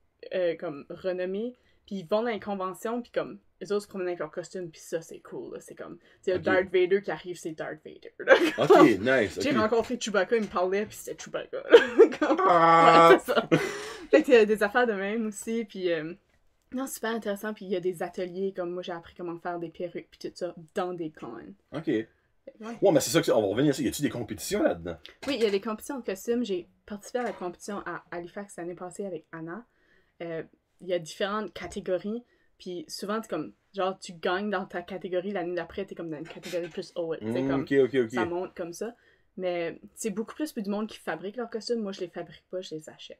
comme renommés. Puis ils vont dans les conventions, puis comme, les autres se promènent avec leur costume, puis ça, c'est cool, là. C'est comme, tu sais, Ok. Darth Vader qui arrive, c'est Darth Vader, là. Ok, nice. J'ai ok. rencontré Chewbacca, il me parlait, puis c'était Chewbacca, là. Comme- Ah! Ouais, c'est ça. Fait qu'il y a des affaires de même aussi, puis... Non, super intéressant, puis il y a des ateliers, comme moi, j'ai appris comment faire des perruques, puis tout ça, dans des cons. Ok. Ouais. Ouais, mais c'est ça que on va revenir à ça. Y a-tu des compétitions là-dedans? Oui, il y a des compétitions de costumes. J'ai participé à la compétition à Halifax l'année passée avec Anna. Il y a différentes catégories. Puis souvent, c'est comme, genre, tu gagnes dans ta catégorie. L'année d'après, t'es comme dans une catégorie plus haute. C'est comme, Ok. ça monte comme ça. Mais c'est beaucoup plus du monde qui fabrique leurs costumes. Moi, je les fabrique pas, je les achète.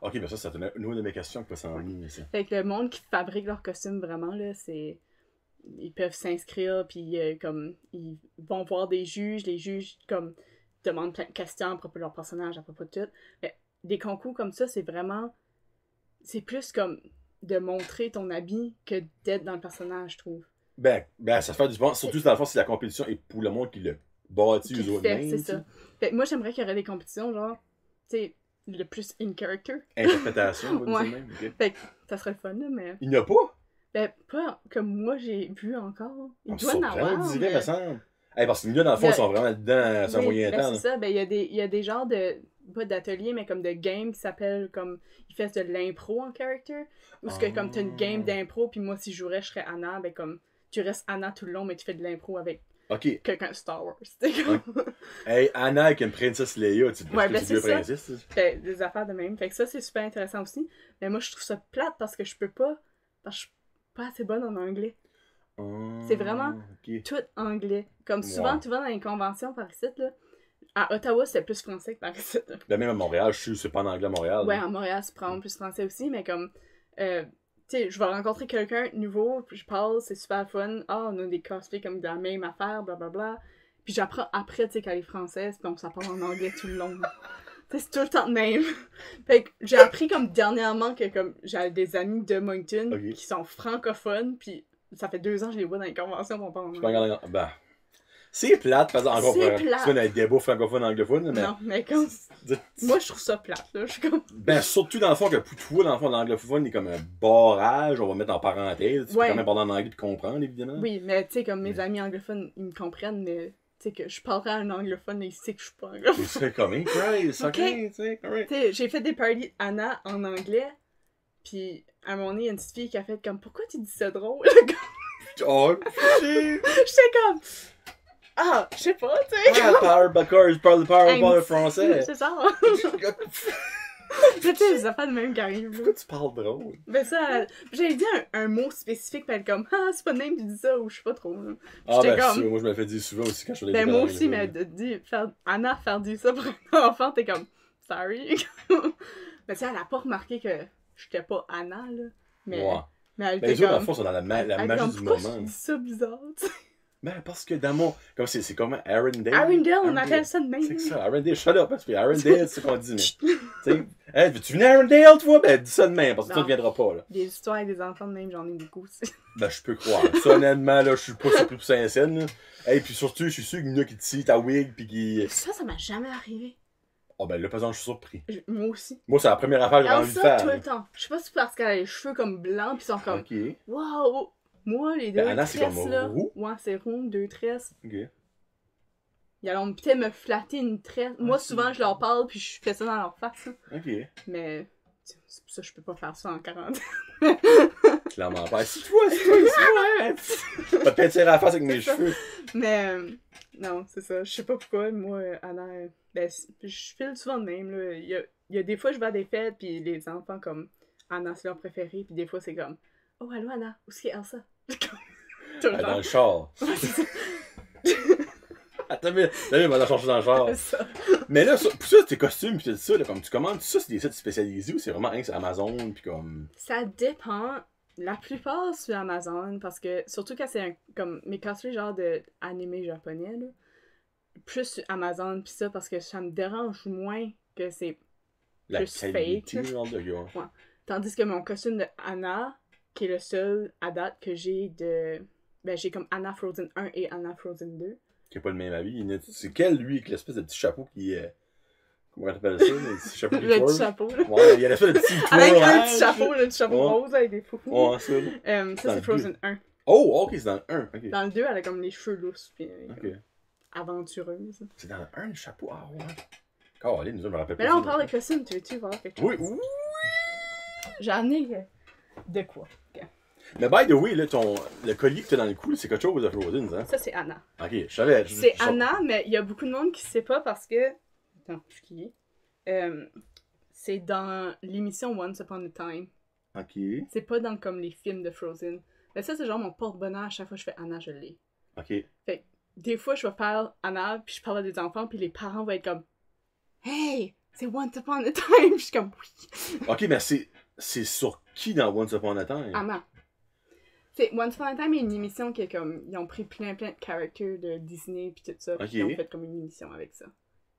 Ok, mais ça, c'est une autre de mes questions qui peut s'en venir, ça. Fait que le monde qui fabrique leurs costumes, vraiment, là, c'est... Ils peuvent s'inscrire, puis comme, ils vont voir des juges. Les juges, comme, demandent plein de questions à propos de leur personnage, à propos de tout. Mais des concours comme ça, c'est vraiment... C'est plus comme de montrer ton habit que d'être dans le personnage, je trouve. Ben, ça fait du bon. Surtout dans le fond, si la compétition est pour le monde qui l'a bâti Qui eux autres fait, mêmes. c'est tu sais. ça. Fait que moi, j'aimerais qu'il y aurait des compétitions, genre, tu sais, le plus in character. Interprétation, on va Ouais. dire même. ok. Fait que ça serait le fun, là, mais... Il n'y en a pas? Ben, pas comme moi, j'ai vu encore. Il On doit en avoir, on dirait, mais- me semble. Hey, parce que là, dans le fond, Il y a- ils sont vraiment dedans, c'est un Oui, moyen ben temps. c'est là. ça. Ben, il y a des genres de... Pas d'ateliers, mais comme de games qui s'appellent comme... Ils font de l'impro en character. Ou ce que comme t'as une game d'impro, puis moi, si je jouerais, je serais Anna, ben comme... Tu restes Anna tout le long, mais tu fais de l'impro avec Ok. quelqu'un de Star Wars. C'est comme... Hey, Anna avec une princesse Leia, tu te Ouais, dis ben que c'est deux ça. princesses. tu sais. Fait des affaires de même. Fait que ça, c'est super intéressant aussi. Mais moi, je trouve ça plate parce que je peux pas... Parce que je suis pas assez bonne en anglais. C'est vraiment Ok. tout anglais. Comme souvent, Ouais. tu vas dans les conventions par ici, là. À Ottawa, c'est plus français que par ici. Là. Ben, même à Montréal, je suis, c'est pas en anglais à Montréal. Ouais, là. à Montréal, c'est probablement plus français aussi, mais comme... tu sais, je vais rencontrer quelqu'un nouveau, puis je parle, c'est super fun. Ah, on a des cosplays comme de la même affaire, blablabla. Puis j'apprends après, tu sais, qu'elle est française, puis on s'en parle en anglais tout le long. Tu sais, c'est tout le temps de même. Fait que j'ai appris comme dernièrement que comme j'ai des amis de Moncton Ok. qui sont francophones, puis ça fait 2 ans que je les vois dans les conventions, on parle en Je suis pas anglais. en ben, c'est plate, parce que encore C'est tu plate. fais un débat francophone anglophone, mais. Non, mais comme... Moi, je trouve ça plate, là. Je suis comme... Ben, surtout dans le fond que pour toi, dans le fond, l'anglophone est comme un barrage, on va mettre en parenthèse. Tu Ouais. peux quand même parler en anglais et comprendre, évidemment. Oui, mais tu sais, comme mes amis anglophones, ils me comprennent, mais tu sais que je parlerais à un anglophone et il sait que je suis pas anglophone. C'est ça comme Christ, ok, Ok. tu sais, correct. Tu sais, j'ai fait des parties Anna en anglais, puis à un moment donné, il y a une petite fille qui a fait comme « Pourquoi tu dis ça drôle? » Oh, shit! J'étais comme « Ah, je sais pas, tu sais. Ah, je parle I'm- français. C'est ça. Pourquoi Tu sais, les affaires de même qui arrivent. là. tu parles drôle? Mais ça, j'avais dit un mot spécifique, puis elle est comme « Ah, c'est pas de même qui dit ça, ou je sais pas trop. là. » Ah, J'étais ben, comme- ça, moi, je me le fais dire souvent aussi quand je fais des Ben vidéos moi en aussi, mais anglais. Anna faire dire ça pour un enfant, t'es comme sorry. Mais tu sais, elle a pas remarqué que j'étais pas Anna, là. Mais, Ouais. mais elle Ben, était les autres, dans comme... le fond, sont dans la elle était magie comme, du pourquoi moment. tu dis ça bizarre, tu sais? Ben, parce que dans mon. Comme c'est comment Arendelle? Arendelle, on appelle ça de même. C'est ça, Arendelle, shut up, parce que Arendelle, c'est ce qu'on dit, mais. Tu sais, hey, veux-tu venir à Arendelle, toi? Ben, dis ça de même, parce que Non. toi, tu viendras pas, là. Des histoires avec des enfants de même, j'en ai beaucoup aussi. Ben, je peux croire. Ça, honnêtement, là, je suis pas sur plus Saint-Saëns, là. Hey, puis surtout, je suis sûr qu'il y en a qui tirent ta wig, pis qui. Ça m'est jamais arrivé. Oh, ben, là, par exemple, je suis surpris. Moi aussi. Moi, c'est la première affaire que j'ai Elle envie de ça faire. tout là. le temps. Je sais pas si c'est parce qu'elle a les cheveux comme blancs, pis ils sont comme, Ok. waouh! Moi, les deux Ben, Anna, c'est tresses, comme là. roux. Ouais, c'est roux, 2 tresses. Ok. Ils allons peut-être me flatter une tresse. Moi, Ok. souvent, je leur parle, puis je fais ça dans leur face. hein. Ok. Mais c'est pour ça que je peux pas faire ça en 40. Clairement pas. Si toi, pas te tirer à la face avec mes C'est ça. cheveux. Mais non, c'est ça. Je sais pas pourquoi. Moi, Anna, ben, je file souvent de même. Là. Il y a des fois, je vais à des fêtes, puis les enfants, comme Anna, c'est leur préféré. Puis des fois, c'est comme oh, allô, Anna, où est-ce qu'il y a Elsa? Tout le Ah, dans temps. le char. Ouais, c'est ça. Attends, mais on va la chercher dans le char. C'est ça. Mais là, pour ça, tes costumes pis tout ça, là, comme tu commandes, ça, c'est des sites spécialisés ou c'est vraiment rien que c'est Amazon pis comme. Ça dépend. La plupart sur Amazon, parce que surtout quand c'est comme mes cosplays genre de animé japonais, là, plus sur Amazon pis ça, parce que ça me dérange moins que c'est La plus qualité, fake, genre de gars. Tandis que mon costume de Anna, qui est le seul à date que j'ai de... Ben, j'ai comme Anna Frozen 1 et Anna Frozen 2. Qui a pas le même avis. C'est quel, lui, avec l'espèce de petit chapeau qui est. Comment t'appelles ça? Le petit chapeau qui Le petit twerk? chapeau, là. Ouais, il y a ça, le petit Avec un twirlage. petit chapeau, le petit chapeau Ouais. rose avec des foufous. Ouais, ça, là. Ça, Dans c'est le Frozen 1. Oh, ok, c'est dans le 1. Ok. Dans le 2, elle a comme les cheveux lousses, puis Ok. aventureuse. C'est dans le 1, le chapeau. Ah, ouais. Caroline, nous, je me rappelle pas. Mais là, on ça, parle de costume, tu veux-tu voir quelque chose? Oui, oui. J'ai amené de quoi? Ok. Mais by the way, là, le collier que t'as dans le cou, là, c'est quelque chose de Frozen, hein? Ça, c'est Anna. Ok, je savais. C'est Anna, mais il y a beaucoup de monde qui sait pas parce que... Attends, je suis qui? C'est dans l'émission Once Upon a Time. Ok. C'est pas dans comme les films de Frozen. Mais ça, c'est genre mon porte-bonheur. À chaque fois que je fais Anna, je l'ai. Ok. Fait des fois, je vais faire Anna, puis je parle à des enfants, puis les parents vont être comme Hey, c'est Once Upon a Time. Je suis comme oui. Ok, mais c'est sur qui dans Once Upon a Time? Anna. C'est Once Upon a Time est une émission qui est comme. Ils ont pris plein de characters de Disney, puis tout ça. Puis ils ont fait comme une émission avec ça.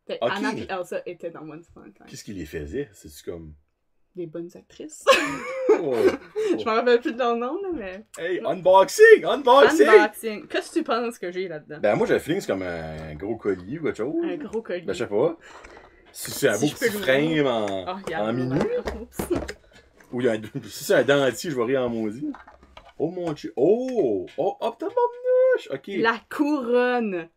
Fait Ok. Anna et Elsa étaient dans Once Upon a Time. Qu'est-ce qui les faisait? C'est-tu comme. Des bonnes actrices. Oh. Je me rappelle plus de leur nom, là, mais. Hey, unboxing! Unboxing! Unboxing. Qu'est-ce que tu penses que j'ai là-dedans? Ben, moi, j'ai le feeling que c'est comme un gros collier ou autre chose. Un gros collier. Ben, je sais pas. Si c'est un Si beau je peux petit l'ouvrir. frame en, Oh, regarde, en minuit. Oups. Ou il y a un, si c'est un dentier, je vais rire en maudit. Oh mon dieu. Oh! Oh, hop, tabarnouche! Ok. La couronne.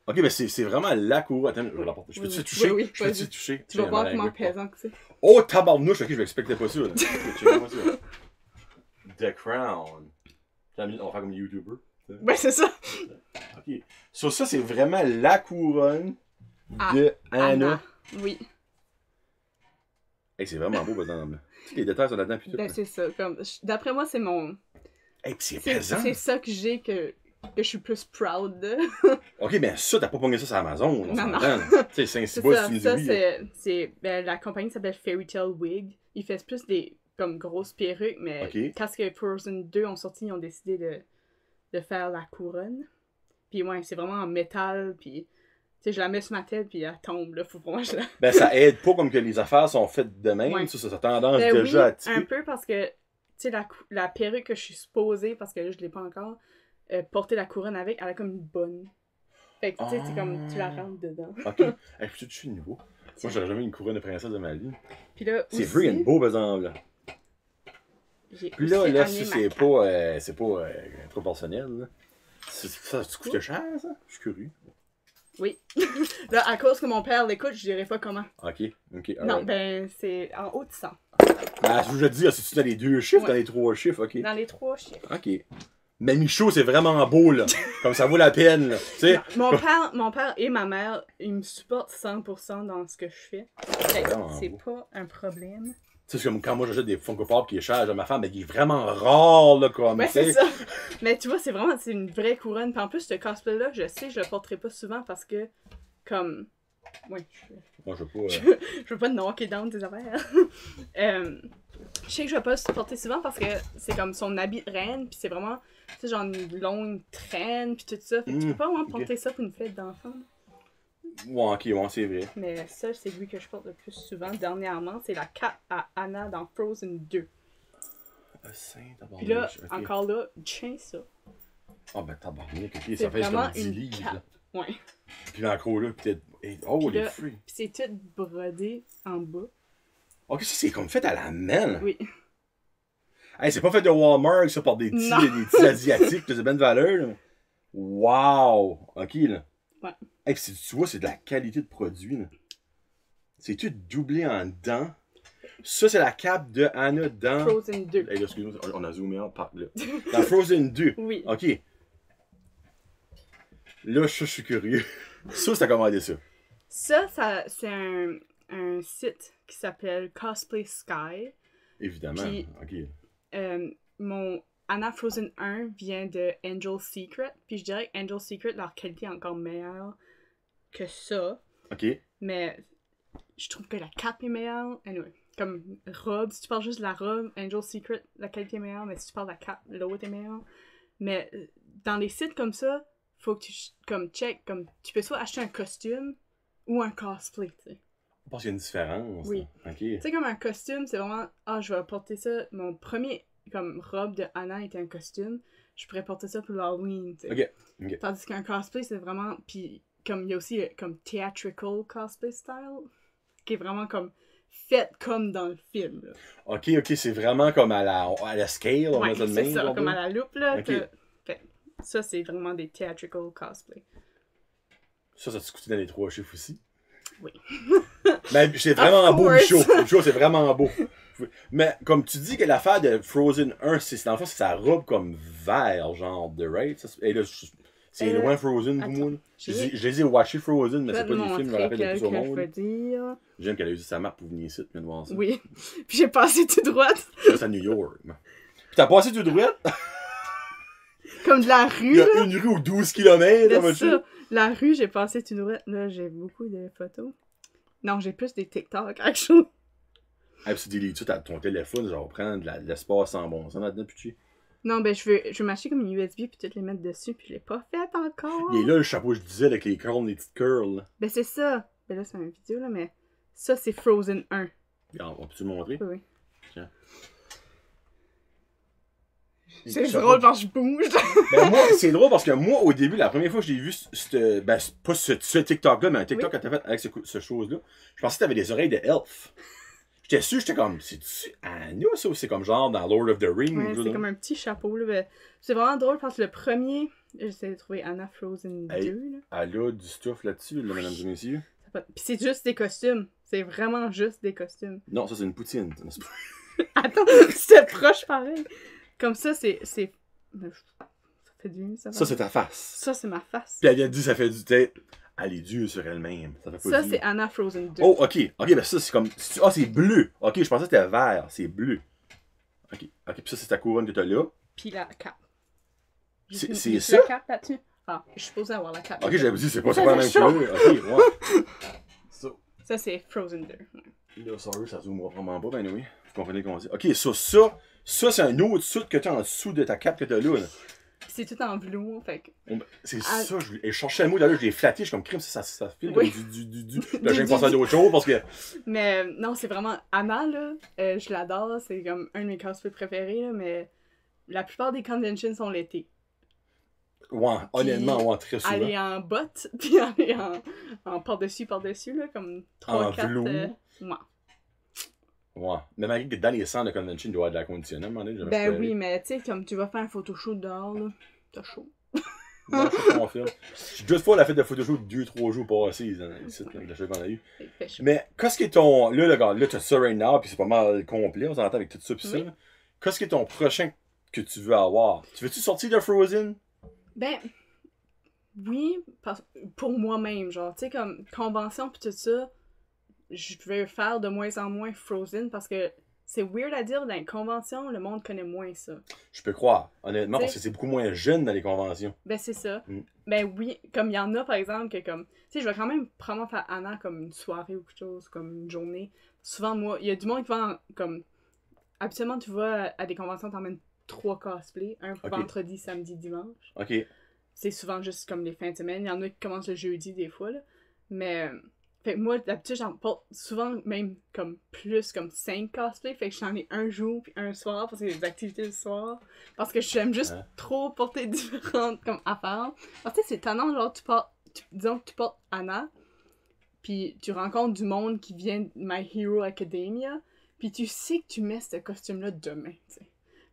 Ok, ben c'est vraiment la couronne. Attends, je vais l'apporter. Je peux-tu Oui, toucher? oui, Je peux-tu vas-y. toucher? Tu vas J'ai voir un comment grip. pesant que c'est. Oh, tabarnouche! Ok, je m'expectais pas ça. Là. Ok, check-moi ça. The Crown. On va faire comme YouTuber. Ouais, c'est ça. Ok. Sur ça, c'est vraiment la couronne de Anna. Anna. Oui. Hey, c'est vraiment beau, par exemple. Tu sais, les détails sont là-dedans, puis tout. Ben, c'est ça. D'après moi, c'est mon. Hey, pis c'est C'est pesant. ça que j'ai que je suis plus proud de. Ok, mais ça, t'as pas pogné ça sur Amazon. On Non, non. s'entend. Tu sais, C'est Saint-Cybois, ça. tu nous Ça, dis oui. ben, la compagnie s'appelle Fairy Tale Wig. Ils font plus des comme grosses perruques, mais Ok. quand que Frozen 2 ont sorti, ils ont décidé de faire la couronne. Puis ouais, c'est vraiment en métal, puis tu sais, je la mets sur ma tête, puis elle tombe, là, faut vraiment que je la... Ben, ça aide pas comme que les affaires sont faites de même. Ouais. Ça a tendance Ben déjà à oui, un tirer. peu parce que, tu sais, la perruque que je suis supposée, parce que là, je l'ai pas encore, porter la couronne avec, elle a comme une bonne. Fait que, tu sais, c'est comme, tu la rentres dedans. Ok. Hey, puis tu suis nouveau. Moi, j'aurais jamais eu une couronne de princesse de ma vie. Puis là, C'est aussi, friggin' beau, par exemple. Là. j'ai Puis là, aussi là, amené si ma c'est cape. pas, proportionnel, là. Ça coûte cher, ça? Je suis curieux. Oui. Là, à cause que mon père l'écoute, je dirais pas comment. Ok, ok. Non, alright. ben, c'est en haut de 100. Ben, je dis, c'est-tu dans les deux chiffres, Ouais. dans les trois chiffres, ok. Dans les 3 chiffres. Ok. Mais Michaud, c'est vraiment beau, là. Comme ça vaut la peine, là. Tu sais? Mon père et ma mère, ils me supportent 100% dans ce que je fais. Fait que Vraiment c'est beau. pas un problème. Tu sais, c'est comme quand moi j'achète des Funko Pop qui est cher à ma femme, mais qui est vraiment rare, là, comme. Ouais, tu sais. c'est ça. Mais tu vois, c'est une vraie couronne. Puis en plus, ce cosplay-là, je sais, je le porterai pas souvent parce que, comme. Ouais, Moi, je veux pas. je veux pas knocker down des affaires. Je sais que je vais pas le porter souvent parce que c'est comme son habit de reine, puis c'est vraiment, tu sais, genre une longue traîne, puis tout ça. Fait que tu peux pas vraiment porter ça pour une fête d'enfant. Ouais, ok, ouais, c'est vrai. Mais ça, c'est lui que je porte le plus souvent. Dernièrement, c'est la cape à Anna dans Frozen 2. Puis là, encore là, tiens ça. Ah, ben, tabarnak, ok, C'est ça fait vraiment comme 10 une livres, cape. là. Ouais. Puis encore là, peut-être. Oh, Puis les là, fruits. Puis c'est tout brodé en bas. Ok, ça, c'est comme fait à la main. Oui. Hey, c'est pas fait de Walmart, ça, par des Non. petits asiatiques, de bonne valeur, là. Wow! Ok, là. Ouais. Hey, puis tu vois, c'est de la qualité de produit, là. C'est tout doublé en dedans. Ça, c'est la cape de Anna dans. Frozen 2. Hey, là, excuse-moi, on a zoomé en part, là. Dans Frozen 2. Oui. Ok. Là, je suis curieux. Ça, c'est à commander ça. Ça c'est un site qui s'appelle Cosplay Sky. Évidemment. Puis- Ok. Mon Anna Frozen 1 vient de Angel Secret. Puis je dirais que Angel Secret, leur qualité est encore meilleure que ça. Ok. Mais je trouve que la cape est meilleure. Anyway, comme robe, si tu parles juste de la robe, Angel Secret, la qualité est meilleure. Mais si tu parles de la cape, l'autre est meilleure. Mais dans les sites comme ça, faut que tu comme check, comme tu peux soit acheter un costume ou un cosplay, tu sais. Je pense qu'il y a une différence. Oui. là. Ok. Tu sais, comme un costume, c'est vraiment, je vais porter ça. Mon premier, comme, robe de Anna était un costume. Je pourrais porter ça pour l'Halloween, tu sais. Ok. Ok. Tandis qu'un cosplay, c'est vraiment, puis comme, il y a aussi, comme, theatrical cosplay style. qui est vraiment comme faite comme dans le film. Là. Ok, c'est vraiment comme à la scale, on Ouais, met ça de c'est même. ça, genre comme de- à la loupe, là. Ok. Fait, ça, c'est vraiment des theatrical cosplay. Ça te coûté dans les 3 chiffres aussi? Oui. Mais c'est vraiment beau, course. Michaud. Michaud, c'est vraiment beau. Mais comme tu dis que l'affaire de Frozen 1, dans le fond, c'est sa robe comme vert, genre de Right? Et là, c'est loin Frozen pour moi. Là. Je les ai watchés Frozen, mais c'est pas des films que je me rappelle le plus au monde. Dire. J'aime qu'elle a usé sa map pour venir ici, mais de voir ça. Oui. Puis j'ai passé tout droit. Ça, c'est à New York. Puis t'as passé tout droit? Comme de la rue. Il y a là. une rue aux 12 km. C'est ça. La rue, j'ai passé tout droit. Là, j'ai beaucoup de photos. Non, j'ai plus des TikTok, actually. Ah, puis tu délites tout à ton téléphone, genre prendre de l'espace sans bon sens là-dedans, puis Non, ben, je veux m'acheter comme une USB puis tout les mettre dessus, puis je l'ai pas fait encore. il est là le chapeau, je disais, avec les cornes, les petites curls. Là. Ben, c'est ça. Ben là, c'est une vidéo, là, mais ça, c'est Frozen 1. Regarde, on peut-tu le montrer? Oui. Tiens. C'est drôle quand je bouge. Ben moi, c'est drôle parce que moi, au début, la première fois que j'ai vu ben, c'est pas ce TikTok-là, mais un TikTok que t'as fait avec ce chose-là, je pensais que t'avais des oreilles de Elf. J'étais sûr, j'étais comme, c'est-tu Anna, ça, ou c'est comme genre dans Lord of the Rings? Ouais, là, c'est comme un petit chapeau, là. Ben, c'est vraiment drôle parce que le premier, j'essaie de trouver Anna Frozen 2, Hey. là. Elle a du stuff là-dessus, là, mesdames et messieurs. Puis c'est juste des costumes. C'est vraiment juste des costumes. Non, ça, c'est une poutine. Attends, c'était proche pareil. Comme ça, c'est... Ça fait du bien, ça. Ça, c'est ta face. Ça, c'est ma face. Puis elle a dit, ça fait du tête. Elle est dure sur elle-même. Ça fait pas Ça, du- c'est Anna Frozen 2. Oh, ok. Ok, ben ça, c'est comme. Ah, c'est bleu. Ok, je pensais que c'était vert. C'est bleu. Ok. Ok, puis ça, c'est ta couronne que t'as là. Puis la cape. C'est J'ai ça? la cape là-dessus. Ah, je suis supposée avoir la cape. Ok, j'avais dit, c'est pas Ça la même fait chaud. couleur. Ok, ouais. Ça. Ça, c'est Frozen 2. Là, sorry, ça zoomera vraiment pas, ben oui. Vous comprenez comment c'est. Ok, ça, c'est un autre suit que t'as en dessous de ta cape que t'as là. C'est tout en velours, fait que... C'est Ah. ça, je cherchais le mot, là, je l'ai flatté, je suis comme crime, ça file Oui. comme du. Là, j'ai pensé à d'autres choses parce que. Mais non, c'est vraiment... Anna, là, je l'adore, c'est comme un de mes cosplays préférés, là, mais la plupart des conventions sont l'été. Ouais, honnêtement, ouais, très souvent. Aller en bottes, puis aller en par-dessus, là, comme 3-4... velours. Ouais. Ouais. Mais malgré que dans les centres de convention, il doit y avoir de l'air conditionné à un moment donné, j'avais Ben espéré. oui, mais tu sais, comme tu vas faire un photoshoot dehors, là, t'as chaud. Non, je confirme. J'ai deux fois la fête de photoshoot 2-3 jours passés, ici, la chose qu'on a eu. Il fait chaud. Mais, qu'est-ce qui est ton. Là, regarde, là, t'as ça right now, puis c'est pas mal complet, on s'entend avec tout ça, pis Oui. ça. Qu'est-ce qui est ton prochain que tu veux avoir? Tu veux-tu sortir de Frozen? Ben, oui, pour moi-même, genre, tu sais, comme convention pis tout ça, je vais faire de moins en moins Frozen parce que c'est weird à dire, dans les conventions, le monde connaît moins ça. Je peux croire, honnêtement, T'sais- parce que c'est beaucoup moins jeune dans les conventions. Ben, c'est ça. Mm. Ben oui, comme il y en a, par exemple, que comme, tu sais, je vais quand même probablement faire Anna comme une soirée ou quelque chose, comme une journée. Souvent, moi, il y a du monde qui va comme, habituellement, tu vas à des conventions, t'emmènes 3 cosplays, un Ok. vendredi, samedi, dimanche. Ok. C'est souvent juste comme les fins de semaine. Il y en a qui commencent le jeudi des fois, là. Mais, fait que moi, d'habitude, j'en porte souvent même comme plus comme 5 cosplays. Fait que j'en ai un jour puis un soir parce que j'ai des activités le soir. Parce que j'aime juste Hein? trop porter différentes comme affaires. Parce que c'est tannant, genre, disons que tu portes Anna, puis tu rencontres du monde qui vient de My Hero Academia, puis tu sais que tu mets ce costume-là demain, tu sais.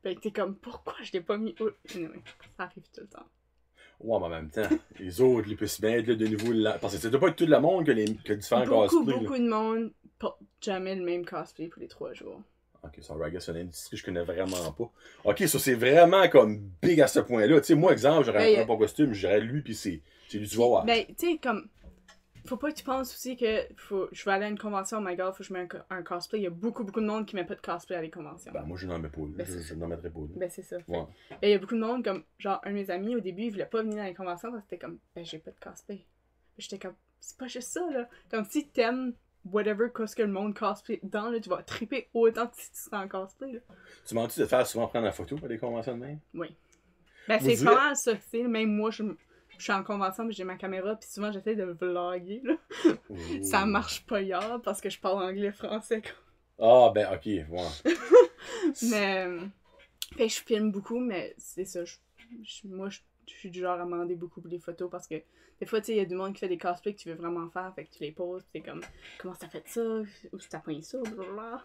Fait que t'es comme, pourquoi je l'ai pas mis au... Anyway, ça arrive tout le temps. Ouais, mais en même temps, les autres, ils peuvent se mettre là, de nouveau là. Parce que ça doit pas être tout le monde que différents cosplays. là. Beaucoup de monde porte jamais le même cosplay pour les 3 jours. Ok, ça, Raga, c'est une industrie que je connais vraiment pas. Ok, ça c'est vraiment comme big à ce point-là. Tu sais, moi, exemple, j'aurais Ben, un bon costume, j'aurais lui, puis c'est lui, tu vas voir. Ben, tu sais, comme. Faut pas que tu penses aussi que je vais aller à une convention, oh my god, faut que je mette un cosplay. Il y a beaucoup de monde qui met pas de cosplay à des conventions. Ben, moi, je n'en mets pas. Là. Ben, Je n'en mettrais pas. Là. Ben, c'est ça. Ouais. Et il y a beaucoup de monde, comme, genre, un de mes amis, au début, il voulait pas venir dans les conventions parce que c'était comme, ben, j'ai pas de cosplay. J'étais comme, c'est pas juste ça, là. Comme, si t'aimes whatever qu'est-ce que le monde cosplay dans, là, tu vas triper autant que si tu serais en cosplay, là. Tu m'en-tu de te faire souvent prendre la photo pour des conventions de même? Oui. Ben, Vous c'est direz- pas mal ça, tu sais. Même moi, je suis en convention, mais j'ai ma caméra, puis souvent, j'essaie de vlogger, là. Ouh. Ça marche pas hier parce que je parle anglais-français. Ah, ben, ok, ouais. Mais. Fait que je filme beaucoup, mais c'est ça. suis du genre à demander beaucoup pour les photos parce que des fois, tu sais, il y a du monde qui fait des cosplays que tu veux vraiment faire, fait que tu les poses, pis t'es comme, comment ça fait ça? Où tu t'as pris ça? Blablabla.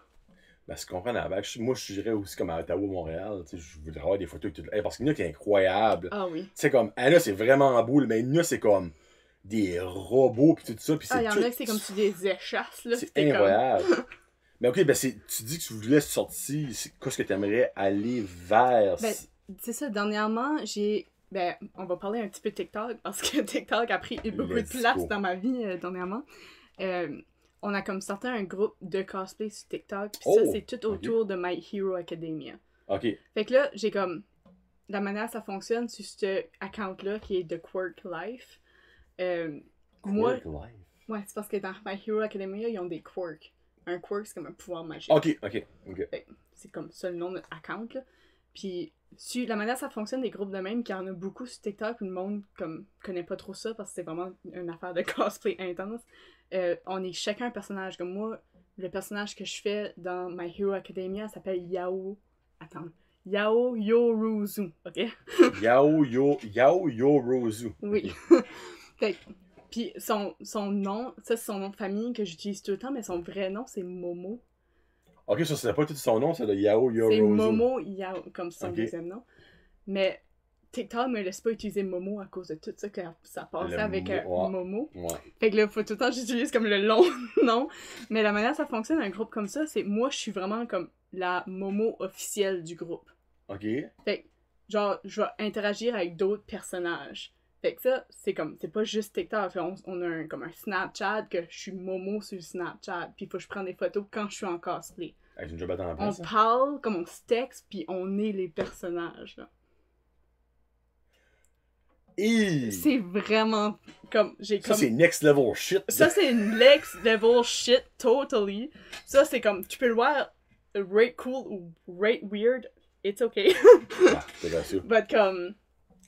Ben, si tu comprends la vague, moi, je dirais aussi comme à Ottawa, Montréal, tu sais, je voudrais avoir des photos avec tout. Hey, parce qu'il y en a qui est incroyable. Ah oui. Tu sais, comme, Anna, c'est vraiment beau, mais il y en a, c'est comme des robots, pis tout ça, pis c'est Ah, il y en tout... a que c'est comme tu des échasses, là. C'est pis t'es incroyable. Mais ok, ben, tu dis que tu voulais sortir, c'est quoi ce que tu aimerais aller vers? Ben, c'est ça, dernièrement, ben, on va parler un petit peu de TikTok, parce que TikTok a pris beaucoup Let's de place go. dans ma vie dernièrement. On a comme sorti un groupe de cosplay sur TikTok, pis ça, Oh! c'est tout autour de My Hero Academia. Ok. Fait que là, j'ai comme... La manière ça fonctionne sur ce account-là, qui est The Quirk Life, moi... Quirk Life. Ouais, c'est parce que dans My Hero Academia, ils ont des quirks. Un quirk, c'est comme un pouvoir magique. Ok. Fait que c'est comme ça le nom de notre account, là. Puis, la manière ça fonctionne, des groupes de même, qu'il y en a beaucoup sur TikTok, puis le monde comme connaît pas trop ça parce que c'est vraiment une affaire de cosplay intense. On est chacun un personnage. Comme moi, le personnage que je fais dans My Hero Academia s'appelle Yao. Attends. Yao Yoruzu, ok? Yao Yorozu. Oui. Fait que, puis son nom, ça c'est son nom de famille que j'utilise tout le temps, mais son vrai nom c'est Momo. Ok, ça c'est pas tout son nom, c'est le Yao Yorozu. C'est Momo Yao, comme son Ok. deuxième nom. Mais TikTok me laisse pas utiliser Momo à cause de tout ça que ça passait Le avec ouais. Momo. Ouais. Fait que là, faut tout le temps que j'utilise comme le long nom. Mais la manière ça fonctionne, un groupe comme ça, c'est moi je suis vraiment comme la Momo officielle du groupe. Ok. Fait que, genre, je vais interagir avec d'autres personnages. Fait que ça, c'est comme, c'est pas juste TikTok. Fait, on a comme un Snapchat que je suis Momo sur Snapchat. Puis il faut que je prenne des photos quand je suis en cosplay. Hey, j'ai une job à temps On plein, ça. parle, comme on se texte, puis on est les personnages. Là. C'est vraiment comme, j'ai Ça, comme... c'est next level shit. Ça, c'est une next level shit, totally. Ça, c'est comme, tu peux le voir rate cool ou rate weird, it's okay. Ah, c'est grâce. But comme,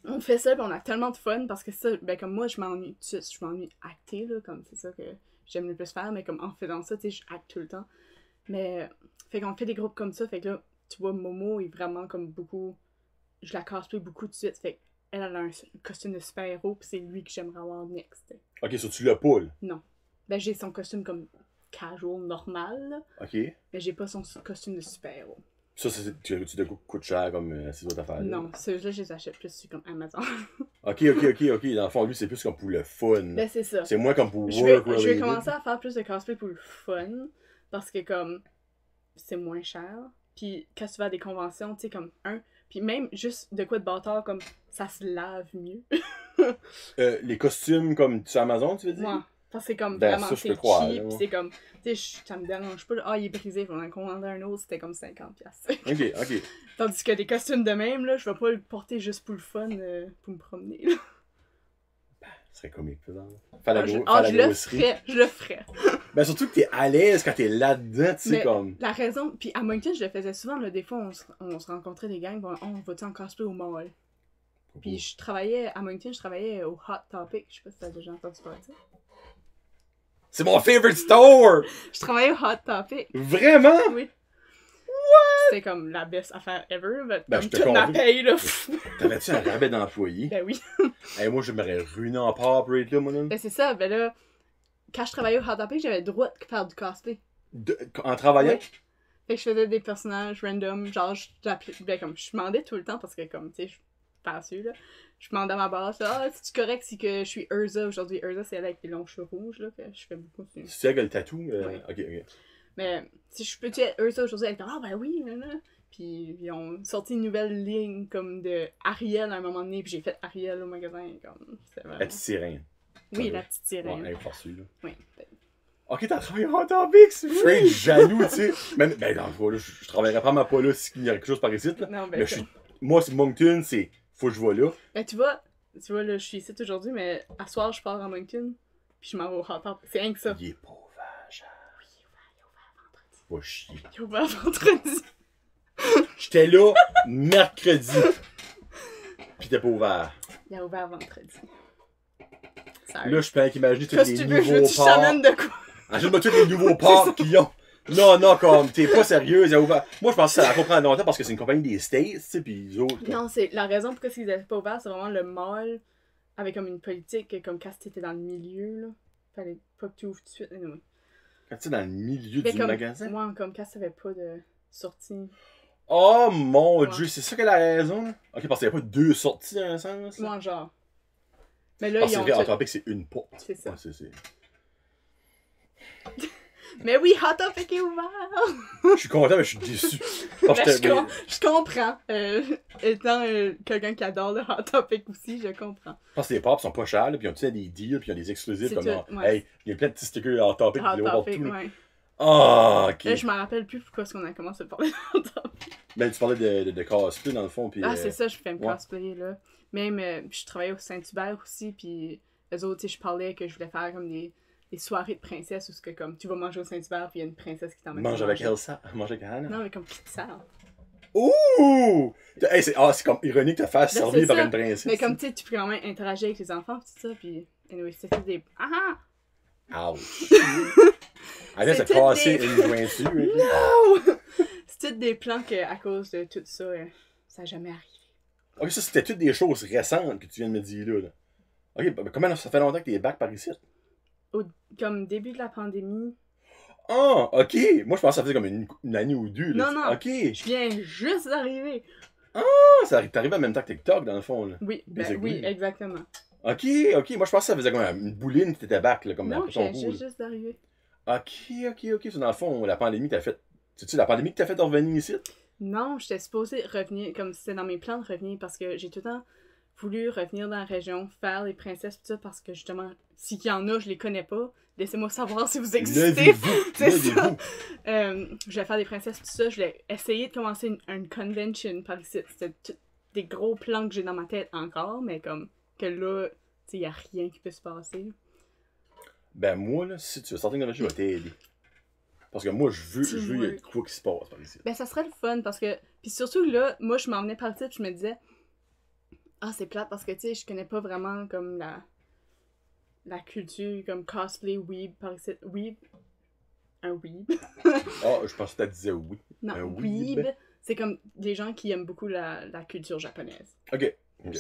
on fait ça, pis on a tellement de fun, parce que ça, ben comme moi, je m'ennuie acter, là, comme c'est ça que j'aime le plus faire, mais comme en faisant ça, tu sais, je acte tout le temps. Mais, fait qu'on fait des groupes comme ça, fait que là, tu vois, Momo est vraiment comme beaucoup, je la cosplay beaucoup de suite, fait qu'elle a un costume de super-héros, pis c'est lui que j'aimerais avoir next. Ok, ça tu l'as pas, là. Non. Ben j'ai son costume comme casual, normal, là, Ok. mais j'ai pas son costume de super-héros. Ça, tu te coûtes cher comme ces autres affaires. Non, ceux-là, je les achète plus sur comme Amazon. Ok. Dans le fond, lui, c'est plus comme pour le fun. Ben c'est ça. C'est moins comme pour Je work vais related. commencer à faire plus de cosplay pour le fun, parce que comme, c'est moins cher. Puis quand tu vas à des conventions, tu sais, comme puis même juste de quoi de bâtard, comme, ça se lave mieux. Les costumes comme sur Amazon, tu veux dire? Moi, parce que c'est comme Ben, vraiment, ça, je c'est peux croire, cheap, là, pis c'est comme, tu sais, ça me dérange pas, là. Ah, il est brisé, faut en commander un autre, c'était comme 50$. Ok. Tandis que des costumes de même, là, je vais pas le porter juste pour le fun, pour me promener, là. Ce serait comique, faisant. Faire la Je grosserie. le ferais. Ben, surtout que t'es à l'aise quand t'es là-dedans, tu sais, Mais comme. la raison, puis à Moncton, je le faisais souvent, là, des fois, on se rencontrait des gangs, bon, on va-tu en cosplay au mall? Puis je travaillais, à Moncton, je travaillais au Hot Topic, je sais pas si t'as déjà entendu parler de ça. C'est mon favorite store! Je travaillais au Hot Topic, Vraiment? oui. C'était comme la best affaire ever, mais Ben, comme je te toute ma convainc. paye, là. T'avais-tu un rabais d'employé? Ben oui. Hey, moi, je m'aurais ruiné en part pour être là, moi, là. Ben c'est ça, ben là, quand je travaillais au Hot Topic, j'avais le droit de faire du cosplay. En travaillant? Oui. Fait que je faisais des personnages random, genre, ben comme, je demandais tout le temps parce que, comme, tu sais, je suis pas sûre, là. Je demandais à ma boss, ah, c'est-tu correct si que je suis Urza aujourd'hui? Urza, c'est elle avec les longs cheveux rouges, là, que je fais beaucoup. C'est elle qui a le tatou? Ouais. Ok. Mais si je peux être Urza aujourd'hui, elle était ah ben oui, là. Puis ils ont sorti une nouvelle ligne comme de Ariel à un moment donné, puis j'ai fait Ariel au magasin, comme, c'était vraiment... La petite sirène. Oui, la petite sirène. Ouais, elle est forcée, là. Oui. Ok, t'as travaillé en Topics? Je suis jaloux, tu sais. Ben, dans le fond, là, je travaillerais pas là s'il y a quelque chose par ici, là. Non, ben, Mais moi, c'est Moncton, c'est. Faut que je vois là. ben tu vois, là, je suis ici aujourd'hui, mais à soir, je pars à Moncton, puis je m'en vais au Hot Top. C'est rien que ça. Il est pas ouvert, Charles. Oui, il est ouvert vendredi. Va chier. Il est ouvert vendredi. J'étais là mercredi. Pis t'es pas ouvert. Il a ouvert vendredi. Sorry. Là, je peux imaginer tous Qu'est-ce les que tu veux, je veux nouveaux que tu ports. t'amènes de quoi? Achète-moi tous les nouveaux ports qu'ils ont. Non, non, comme, t'es pas sérieuse. Moi, je pense que ça la comprend longtemps parce que c'est une compagnie des States, tu sais, pis les autres. Non, c'est la raison pourquoi ils n'avaient pas ouvert, c'est vraiment le mall avec comme une politique que, comme quand t'étais dans le milieu, là. Fallait pas que tu ouvres tout de suite. Anyway. Quand tu es dans le milieu Mais du comme, magasin. moi, comme quand ça avait pas de sortie. Oh mon Ouais. dieu, c'est ça qu'elle a raison. Ok, parce qu'il n'y a pas deux sorties dans un sens. Moi, genre. Mais là, Ah, ils c'est ont. vrai, Hot Topic, c'est une porte. C'est ça. Ouais, c'est... Mais oui, Hot Topic est ouvert! Je suis content, mais je suis déçu. Parce Ben, que- je comprends. Étant quelqu'un qui adore le Hot Topic aussi, je comprends. parce que les pops sont pas chers, là, puis ils ont des deals, puis ils ont des exclusifs C'est comme tout, ouais. hey, il y a plein de petits stickers Hot Topic, Hot puis ils les voient Topic, partout. ouais. Ah, ok. Là, je me rappelle plus pourquoi est-ce qu'on a commencé à parler de Hot Topic. Ben, tu parlais de cosplay dans le fond, puis. Ah, c'est ça, je fais me ouais. cosplayer, là. Même, je travaillais au Saint-Hubert aussi, puis eux autres, tu sais, je parlais que je voulais faire comme des soirées de princesse où ce que, comme, tu vas manger au Saint-Hubert, puis il y a une princesse qui t'emmène. Mange avec manger. Elsa, mange avec Anna. Non, mais comme pizza. Ouh! Hey, c'est comme ironique de te faire servir c'est par ça. une princesse. Mais comme, tu sais, tu peux quand même interagir avec les enfants, pis tout ça, puis. Anyway, c'était des. Ah Ouch! Elle vient se C'est casser des- une jointure. Non! C'est toutes des plans que, à cause de tout ça, ça n'a jamais arrivé. Ok, ça c'était toutes des choses récentes que tu viens de me dire là. Ok, ben, comment ça fait longtemps que t'es back par ici? Comme début de la pandémie. Ah, ok! Moi je pensais que ça faisait comme une année ou deux. Là. Non, non. Ok! Je viens juste d'arriver. Ah, ça t'arrive en même temps que TikTok dans le fond. Là. Oui, Basically. oui, exactement. Ok, ok. Moi je pensais que ça faisait comme une bouline que t'étais back, là, comme Non, après je ton viens coup. juste d'arriver. Ok. C'est dans le fond, la pandémie t'a fait. C'est-tu la pandémie qui t'a fait de revenir ici? Non, j'étais supposée revenir, comme c'était dans mes plans de revenir, parce que j'ai tout le temps voulu revenir dans la région, faire les princesses, tout ça, parce que justement, s'il y en a, je les connais pas. Laissez-moi savoir si vous existez. Levez-vous! C'est ça. Levez-vous! Je vais faire des princesses, tout ça. Je voulais essayer de commencer une convention par ici. C'était des gros plans que j'ai dans ma tête encore, mais comme que là, tu sais, il n'y a rien qui peut se passer. Ben moi, là, si tu veux sortir une nouvelle, je vais t'aider. Parce que moi, je veux il y a quoi qui se passe par ici. Ben, ça serait le fun parce que. Puis surtout là, moi, je m'en venais par ici, puis je me disais, ah, c'est plate parce que, tu sais, je connais pas vraiment comme la culture, comme cosplay, weeb par ici. Weeb. Un weeb. Ah, je pensais que tu disais oui. Non, Un weeb. weeb. C'est comme des gens qui aiment beaucoup la culture japonaise. Ok. Là,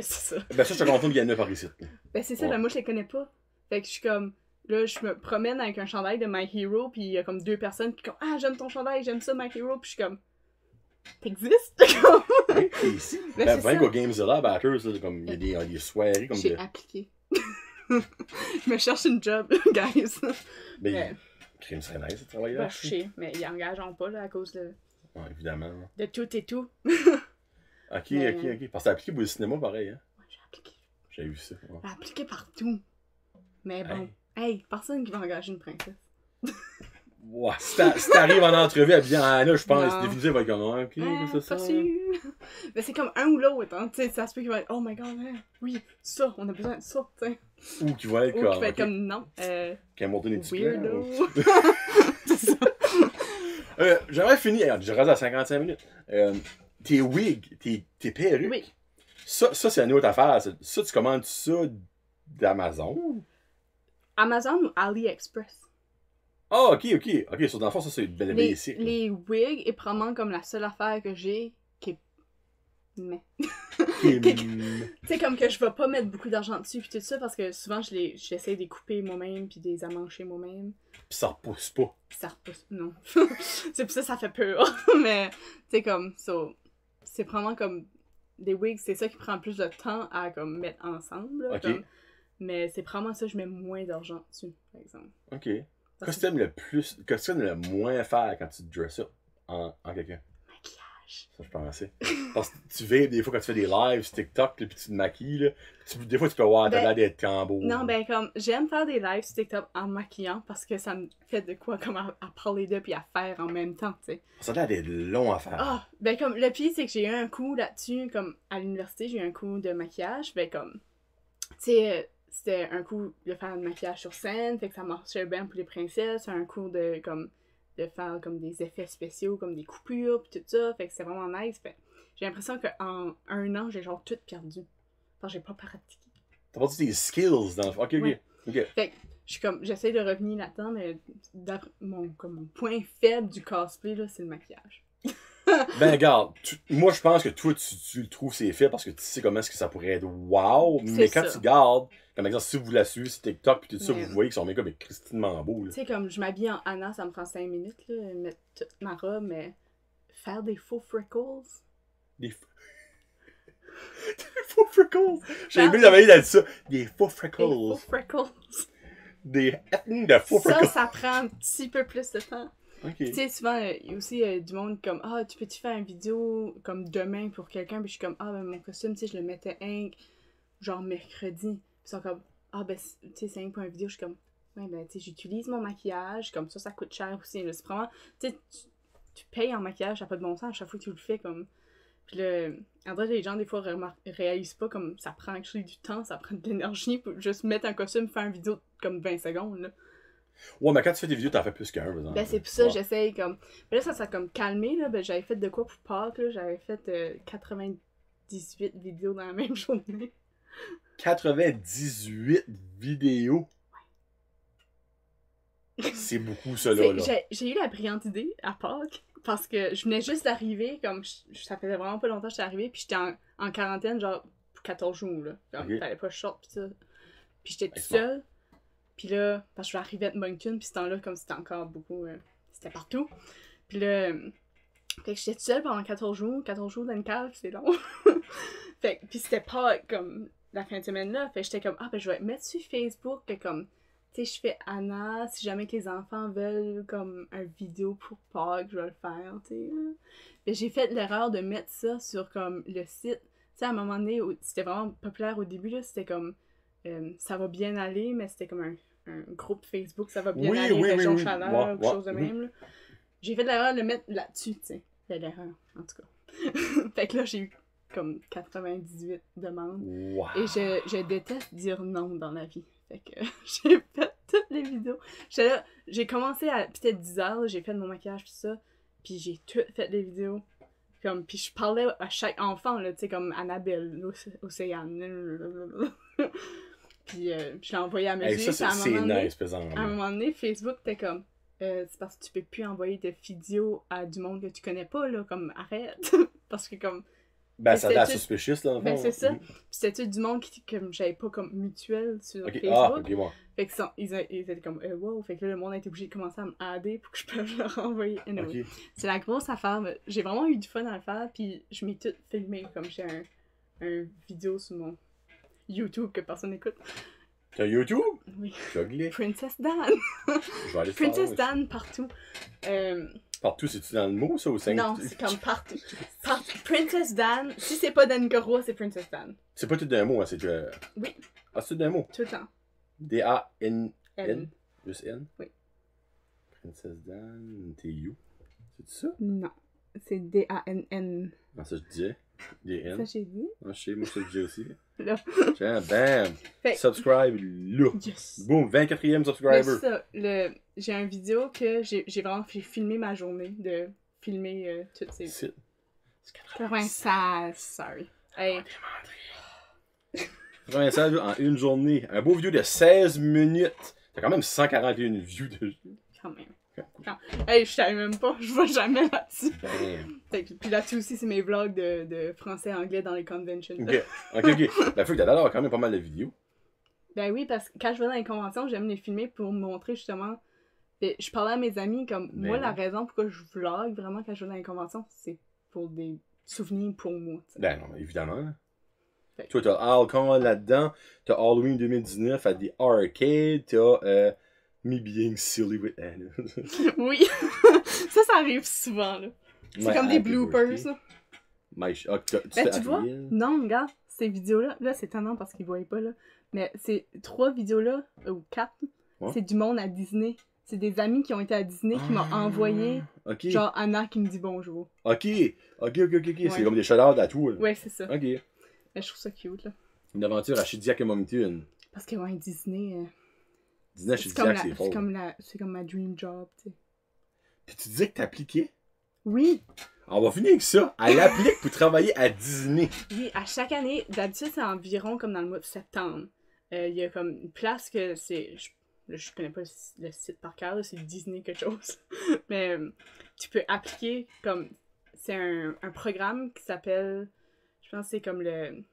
c'est ça. Ben ça, je te confirme qu'il y en a par ici. Ben, c'est ça, Ouais. ben, moi, je les connais pas. Fait que je suis comme. Là, je me promène avec un chandail de My Hero, puis il y a comme deux personnes qui sont comme, ah, j'aime ton chandail, j'aime ça, My Hero, puis je suis comme, t'existes? Oui, t'es ici. Ben, Ben, c'est ben, ça. au Gamezilla, Batters, là, comme, il y a des soirées comme J'ai de. appliqué. Je me cherche une job, guys. Ben, Ouais. crime serait nice, ce travail-là. Ben, je sais, mais ils engageant pas, là, à cause Ouais, évidemment. de tout et tout. Ok, Mais- ok. Parce que t'as appliqué pour le cinéma, pareil, hein. Ouais, j'ai appliqué. J'ai vu ça. Ouais. J'ai appliqué partout. Mais bon, hey, personne qui va engager une princesse. Ouais, si t'arrives en entrevue habillé en Anna, je pense, Non. définitivement, va être comme, ouais, ok, c'est ça. Pas sûr. Mais c'est comme un ou l'autre, hein. Tu sais, ça se peut qu'il va être, oh my god, hein. Oui, ça, on a besoin de ça, tu sais. Ou qui va être Ou comme. qui va être ok, comme, non, qui a monté des petits weirdo. plans. C'est ça. J'aimerais finir, regarde, j'ai rasé à 55 minutes. Tes wigs, tes perruques, Oui. ça c'est une autre affaire. Ça, tu commandes ça d'Amazon? Amazon ou AliExpress? Ah, ok. Sur dans le fond, ça, c'est ben Les, basic. là. les wigs est probablement comme la seule affaire que j'ai qui est. Mais. Qui- Tu sais, comme que je vais pas mettre beaucoup d'argent dessus puis tout ça parce que souvent j'essaie de les couper moi-même puis de les amancher moi-même. Pis ça repousse pas. Puis ça repousse. Non. C'est pour ça fait peur. Mais, tu sais, comme, so, c'est vraiment comme des wigs, c'est ça qui prend plus de temps à comme mettre ensemble. Là, Ok. comme. Mais c'est probablement ça, je mets moins d'argent dessus, par exemple. Ok. Qu'est-ce que t'aimes le plus, qu'est-ce que t'aimes le moins faire quand tu te dress up en quelqu'un? Maquillage. Ça, je pensais. Parce que tu vibes des fois quand tu fais des lives sur TikTok, là, pis tu te maquilles, là. Des fois, tu peux voir, t'as Ben, l'air d'être cambo. Non, ben comme, j'aime faire des lives sur TikTok en maquillant parce que ça me fait de quoi comme à parler d'eux puis à faire en même temps, tu sais. Ça a l'air d'être long à faire. Ah, ben comme, le pire, c'est que j'ai eu un coup là-dessus, comme, à l'université, j'ai eu un coup de maquillage, ben comme, tu sais, c'était un coup de faire un maquillage sur scène, fait que ça marchait bien pour les princesses, un coup de, comme, de faire comme des effets spéciaux, comme des coupures, pis tout ça, fait que c'est vraiment nice, fait j'ai l'impression qu'en un an, j'ai genre tout perdu, parce que j'ai pas pratiqué. T'as pas dit tes skills dans le fond. Ok. Ouais. Ok. Fait que je suis comme, j'essaie de revenir là-dedans, mais mon point faible du cosplay, là, c'est le maquillage. Ben, regarde, moi, je pense que toi, tu le trouves c'est fait parce que tu sais comment est-ce que ça pourrait être wow, mais quand tu gardes, comme exemple, si vous la suivez sur TikTok pis tout ça, vous voyez que son make-up est christinement beau, là. Tu sais, comme je m'habille en Anna, ça me prend 5 minutes, là, mettre toute ma robe, mais faire des faux freckles. Des faux freckles! J'ai aimé la manière d'être ça. Des faux freckles. Des faux freckles. Des de faux freckles. Ça prend un petit peu plus de temps. Okay. Tu sais, souvent, il y a aussi du monde comme ah, tu peux-tu faire une vidéo comme demain pour quelqu'un? Puis je suis comme ah, ben mon costume, tu sais, je le mettais genre mercredi. Puis ils sont comme ah, ben tu sais, c'est pour une vidéo. Je suis comme ouais, ben tu sais, j'utilise mon maquillage. Comme ça coûte cher aussi. C'est vraiment, tu sais, tu payes en maquillage, ça n'a pas de bon sens à chaque fois que tu le fais. Comme. Puis là, en vrai, les gens, des fois, réalisent pas comme ça prend actually du temps, ça prend de l'énergie pour juste mettre un costume, faire une vidéo comme 20 secondes, là. Ouais, mais quand tu fais des vidéos, t'en fais plus qu'un, par exemple. Ben, c'est pour ça, j'essaye comme. Mais là, ça s'est comme calmé, là. Ben, j'avais fait de quoi pour Pâques, là. J'avais fait 98 vidéos dans la même journée. 98 vidéos? Ouais. C'est beaucoup, ça, là. J'ai eu la brillante idée à Pâques. Parce que je venais juste d'arriver, comme ça faisait vraiment pas longtemps que j'étais arrivée, puis j'étais en quarantaine, genre, pour 14 jours, là. Comme, fallait pas que je sorte, pis ça. Puis j'étais toute seule. Puis là, parce que je suis arrivée à Moncton, puis ce temps-là, comme c'était encore beaucoup, c'était partout. Puis là, fait que j'étais toute seule pendant 14 jours dans une cave, c'est long. Fait puis c'était pas comme la fin de semaine là, fait que j'étais comme, ah ben je vais mettre sur Facebook que comme, tu sais, je fais Anna, si jamais que les enfants veulent comme un vidéo pour Pâques, je vais le faire, tu sais. Mais j'ai fait l'erreur de mettre ça sur comme le site. Tu sais, à un moment donné, c'était vraiment populaire au début, là, c'était comme, ça va bien aller, mais c'était comme un groupe Facebook, ça va bien aller, région chaleur, ou quelque chose de même, là. J'ai fait l'erreur de le mettre là-dessus, tu sais. C'est l'erreur, en tout cas. Fait que là, j'ai eu comme 98 demandes. Wow. Et je déteste dire non dans la vie. Fait que j'ai fait toutes les vidéos. J'ai commencé à peut-être 10 heures, là, j'ai fait mon maquillage tout ça, puis j'ai tout fait les vidéos. Comme, puis je parlais à chaque enfant, là, tu sais, comme Annabelle, Océane. Puis je l'ai envoyé à mesure. Ça, c'est nice, pesant. À un moment donné, Facebook était comme, c'est parce que tu peux plus envoyer de vidéos à du monde que tu connais pas, là, comme, arrête. Parce que comme... Ben, ça a l'air suspicious, là, en fait. Ben, c'est ça. Puis c'était tout du monde qui, comme, j'avais pas comme mutuel sur Facebook. Ah, ok, bon. Fait que ils étaient comme, wow. Fait que là, le monde a été obligé de commencer à me aider pour que je puisse leur envoyer. Anyway. Okay. C'est la grosse affaire. Mais j'ai vraiment eu du fun à le faire, puis je m'ai tout filmé, comme j'ai un vidéo sur mon YouTube que personne n'écoute. T'as YouTube? Oui. Juggler. Princess Dan. Je vais aller Princess Dan partout. Partout, c'est-tu dans le mot, ça, ou 5? Non, c'est comme partout. Princess Dan. Si c'est pas Danica Roy, c'est Princess Dan. C'est pas tout d'un mot, hein, c'est que... Oui. Ah, c'est tout d'un mot? Tout le temps. D-A-N-N? Juste N? Oui. Princess Dan, t'es you? C'est ça? Non. C'est D-A-N-N. Ah, ça, je disais. D-N. Ça, j'ai dit. Ah, je sais, moi, ça, je disais aussi. Là. Tiens, bam! Subscribe, là! Yes! Boom, 24e subscriber! C'est ça, j'ai une vidéo que j'ai vraiment filmé ma journée, de filmer toutes ces... C'est 96, sorry. Hey. 96 en une journée. Un beau vidéo de 16 minutes. T'as quand même 141 views de... Quand même. Hey, je savais même pas, je vais jamais là-dessus. Puis là-dessus aussi, c'est mes vlogs de français-anglais dans les conventions. Ok. Ben, faut que t'as d'ailleurs quand même pas mal de vidéos. Ben oui, parce que quand je vais dans les conventions, j'aime les filmer pour montrer justement. Je parlais à mes amis comme, moi, la raison pourquoi je vlog vraiment quand je vais dans les conventions, c'est pour des souvenirs pour moi. T'sais. Ben non, évidemment. Toi, t'as Alcon là-dedans, t'as Halloween 2019 à The Arcade, t'as Me Being Silly with Anna. Oui, ça arrive souvent, là. C'est comme des bloopers, là. Tu vois? Non, regarde, ces vidéos-là, là, c'est étonnant parce qu'ils voyaient pas, là. Mais ces 3 vidéos-là, ou 4, c'est du monde à Disney. C'est des amis qui ont été à Disney qui m'ont envoyé, genre Anna qui me dit bonjour. Ok. C'est comme des shout-outs à tout, là. Ouais, c'est ça. Ok. Mais je trouve ça cute, là. Une aventure à Chidiac et Moncton. Parce que, ouais, Disney... Disney, Chidiac, c'est fort. C'est comme ma dream job, tu sais. Puis tu disais que t'appliquais? Oui. On va finir avec ça. Elle applique pour travailler à Disney. Oui, à chaque année, d'habitude, c'est environ comme dans le mois de septembre. Il y a comme une place que c'est... je connais pas le site par cœur, là, c'est Disney quelque chose. Mais tu peux appliquer comme... C'est un programme qui s'appelle... Je pense que c'est comme le